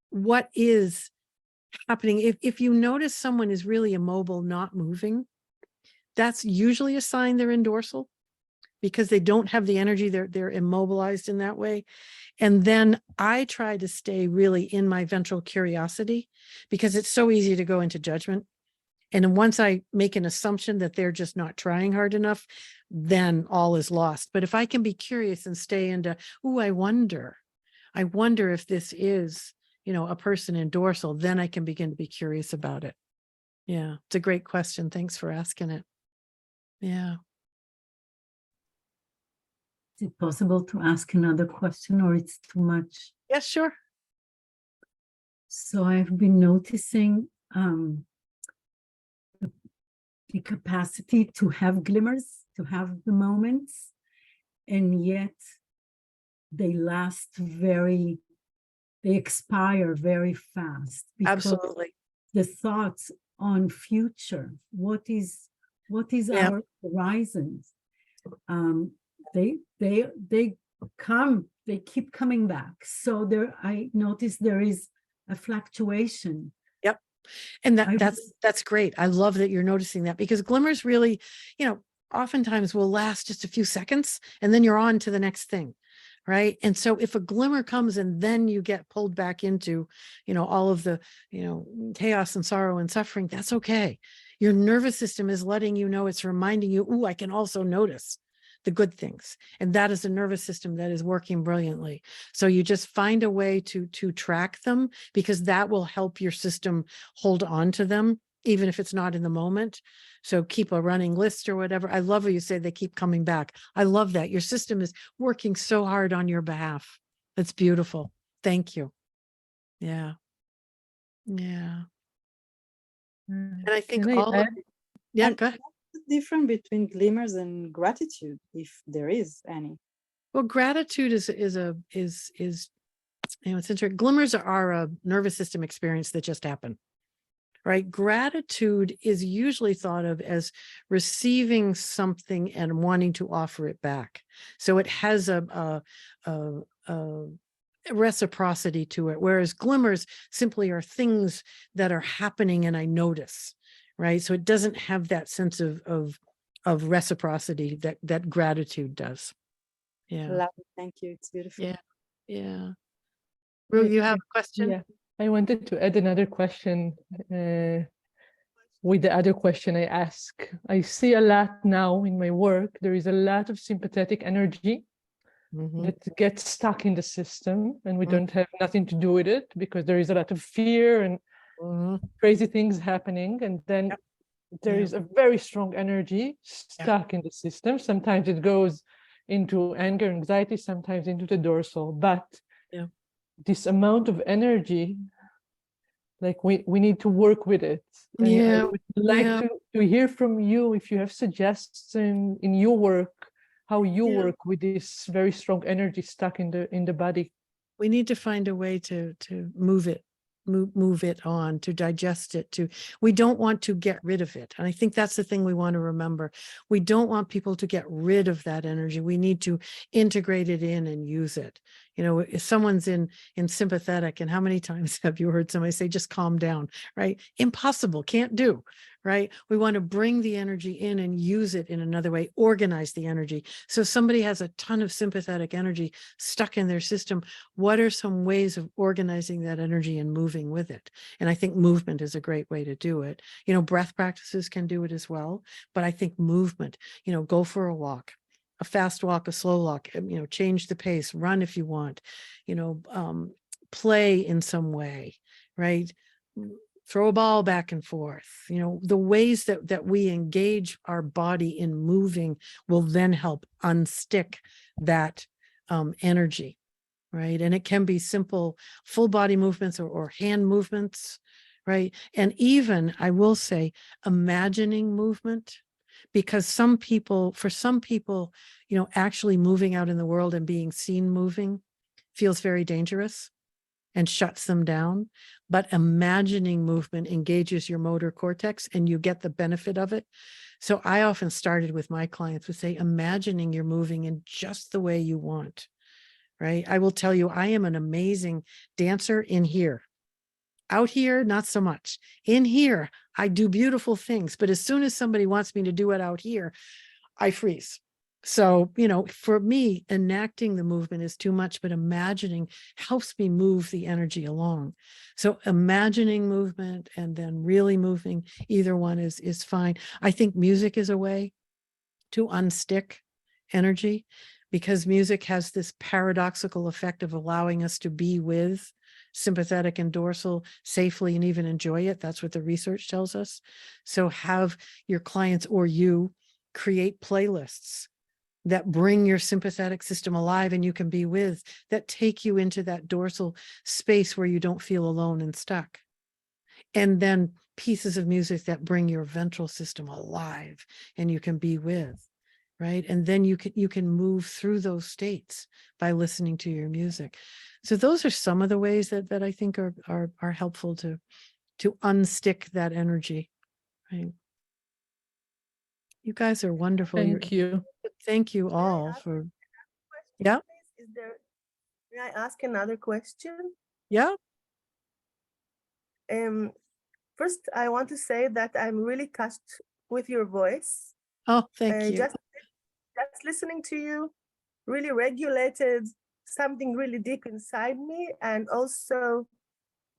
what is happening. If you notice someone is really immobile, not moving, that's usually a sign they're in dorsal, because they don't have the energy. They're immobilized in that way. And then I try to stay really in my ventral curiosity, because it's so easy to go into judgment. And once I make an assumption that they're just not trying hard enough, then all is lost. But if I can be curious and stay into, I wonder if this is, a person in dorsal, then I can begin to be curious about it. Yeah, it's a great question. Thanks for asking it. Yeah. Is it possible to ask another question, or it's too much? Yes, sure. So I've been noticing the capacity to have glimmers, to have the moments, and yet they expire very fast. Absolutely. The thoughts on future, what is our horizons? They keep coming back. So I notice there is a fluctuation. Yep. And that's great. I love that you're noticing that, because glimmers really, oftentimes will last just a few seconds and then you're on to the next thing. Right. And so if a glimmer comes and then you get pulled back into, all of the, chaos and sorrow and suffering, that's okay. Your nervous system is letting you know, it's reminding you, I can also notice the good things. And that is a nervous system that is working brilliantly. So you just find a way to track them, because that will help your system hold on to them, even if it's not in the moment. So keep a running list or whatever. I love what you say, they keep coming back. I love that. Your system is working so hard on your behalf. That's beautiful. Thank you. Yeah. Yeah. And I think go ahead. Go ahead. What's the difference between glimmers and gratitude, if there is any? Well, gratitude is it's interesting. Glimmers are a nervous system experience that just happened. right? Gratitude is usually thought of as receiving something and wanting to offer it back. So it has a reciprocity to it, whereas glimmers simply are things that are happening and I notice, right? So it doesn't have that sense of reciprocity that gratitude does. Yeah. Love it. Thank you. It's beautiful. Yeah. Yeah. Ru, you have a question? Yeah, I wanted to add another question with the other question I ask. I see a lot now in my work, there is a lot of sympathetic energy that gets stuck in the system, and we don't have nothing to do with it because there is a lot of fear and crazy things happening. And then there is a very strong energy stuck in the system. Sometimes it goes into anger, anxiety, sometimes into the dorsal, but this amount of energy, like we need to work with it. And I would like to hear from you if you have suggestions in your work, how you work with this very strong energy stuck in the body. We need to find a way to move it on, to digest it, we don't want to get rid of it. And I think that's the thing we want to remember. We don't want people to get rid of that energy. We need to integrate it in and use it. You know, if someone's in sympathetic, and how many times have you heard somebody say, just calm down, right? Impossible, can't do, right? We want to bring the energy in and use it in another way, organize the energy. So somebody has a ton of sympathetic energy stuck in their system. What are some ways of organizing that energy and moving with it? And I think movement is a great way to do it. You know, breath practices can do it as well, but I think movement, you know, go for a walk, a fast walk, a slow walk, you know, change the pace, run if you want, you know, play in some way, right? Throw a ball back and forth. You know, the ways that we engage our body in moving will then help unstick that energy, right? And it can be simple full body movements or hand movements, right? And even, I will say, imagining movement, because for some people, you know, actually moving out in the world and being seen moving feels very dangerous and shuts them down. But imagining movement engages your motor cortex and you get the benefit of it. So I often started with my clients with say, imagining you're moving in just the way you want, right? I will tell you, I am an amazing dancer in here. Out here, not so much. In here, I do beautiful things. But as soon as somebody wants me to do it out here, I freeze. So, you know, for me, enacting the movement is too much, but imagining helps me move the energy along. So imagining movement and then really moving, either one is fine. I think music is a way to unstick energy, because music has this paradoxical effect of allowing us to be with sympathetic and dorsal safely and even enjoy it. That's what the research tells us. So have your clients or you create playlists that bring your sympathetic system alive and you can be with, that take you into that dorsal space where you don't feel alone and stuck. And then pieces of music that bring your ventral system alive and you can be with, right? And then you can move through those states by listening to your music. So those are some of the ways that I think are helpful to unstick that energy, right? You guys are wonderful. Thank you. Thank you all for, yeah. May I ask another question? Yeah. First, I want to say that I'm really touched with your voice. Oh, thank you. Just listening to you really regulated something really deep inside me, and also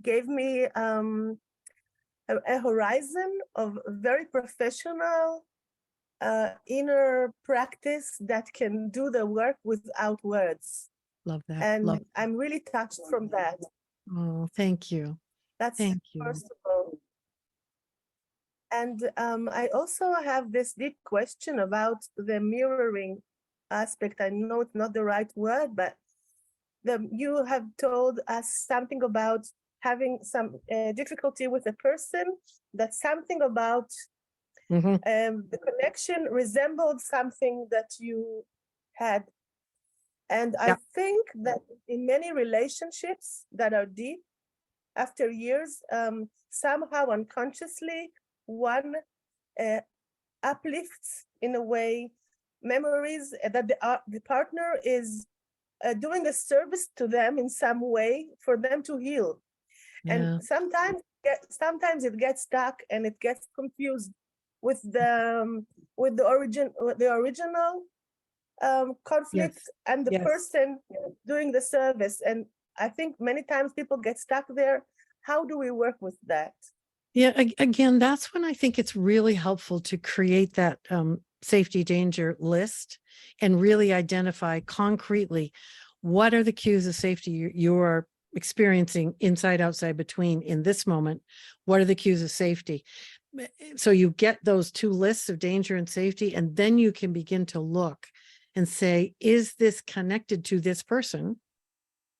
gave me a horizon of very professional inner practice that can do the work without words. Love that. And I'm really touched from that. Oh, thank you. That's thank you. First of all. And I also have this deep question about the mirroring aspect. I know it's not the right word, but you have told us something about having some difficulty with a person, that something about the connection resembled something that you had. And I think that in many relationships that are deep, after years, somehow unconsciously, one uplifts in a way memories that the partner is doing a service to them in some way for them to heal. And sometimes it gets stuck and it gets confused with the original conflict and the person doing the service. And I think many times people get stuck there. How do we work with that? Yeah, again, that's when I think it's really helpful to create that safety danger list and really identify concretely what are the cues of safety you're experiencing inside, outside, between in this moment. What are the cues of safety? So you get those two lists of danger and safety, and then you can begin to look and say, is this connected to this person?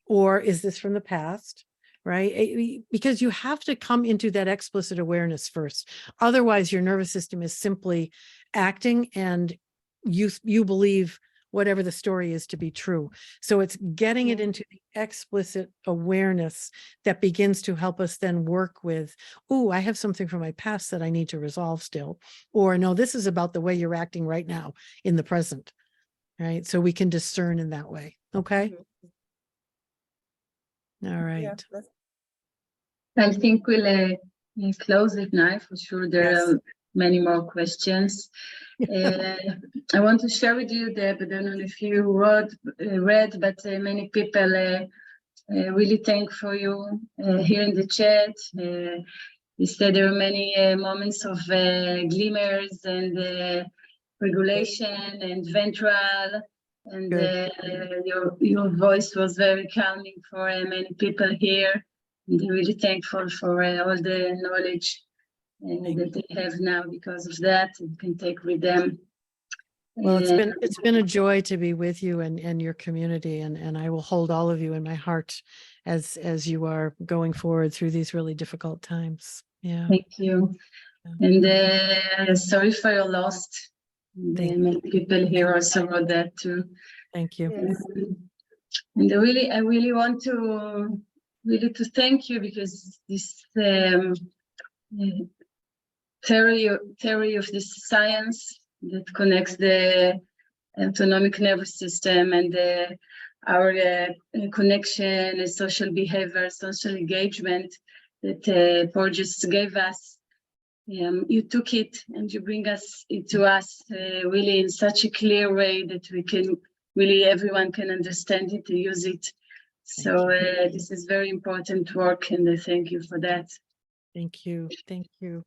Or is this from the past? Right? Because you have to come into that explicit awareness first. Otherwise, your nervous system is simply acting and you believe whatever the story is to be true. So it's getting it into the explicit awareness that begins to help us then work with, oh, I have something from my past that I need to resolve still. Or no, this is about the way you're acting right now in the present. Right? So we can discern in that way. Okay? All right. I think we'll close it now. For sure, there are many more questions. I want to share with you, Deb, I don't know if you read, but many people really thank for you here in the chat. You said there are many moments of glimmers and regulation and ventral. And your voice was very calming for many people here. And I'm really thankful for all the knowledge that they have now because of that. You can take with them. Well, it's been a joy to be with you and your community, and I will hold all of you in my heart as you are going forward through these really difficult times. Yeah. Thank you. And sorry for your loss. Many people here also wrote that too. Thank you. And I really want to thank you because this theory of this science that connects the autonomic nervous system and our connection and social behavior, social engagement that Paul just gave us. You took it and you bring it to us really in such a clear way that we can really, everyone can understand it and use it. So this is very important work, and I thank you for that. Thank you. Thank you.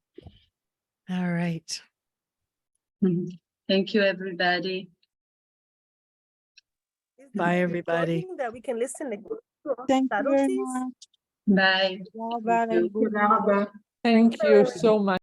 All right. Thank you, everybody. Bye, everybody. That we can listen again. Thank you very much. Bye. Thank you so much.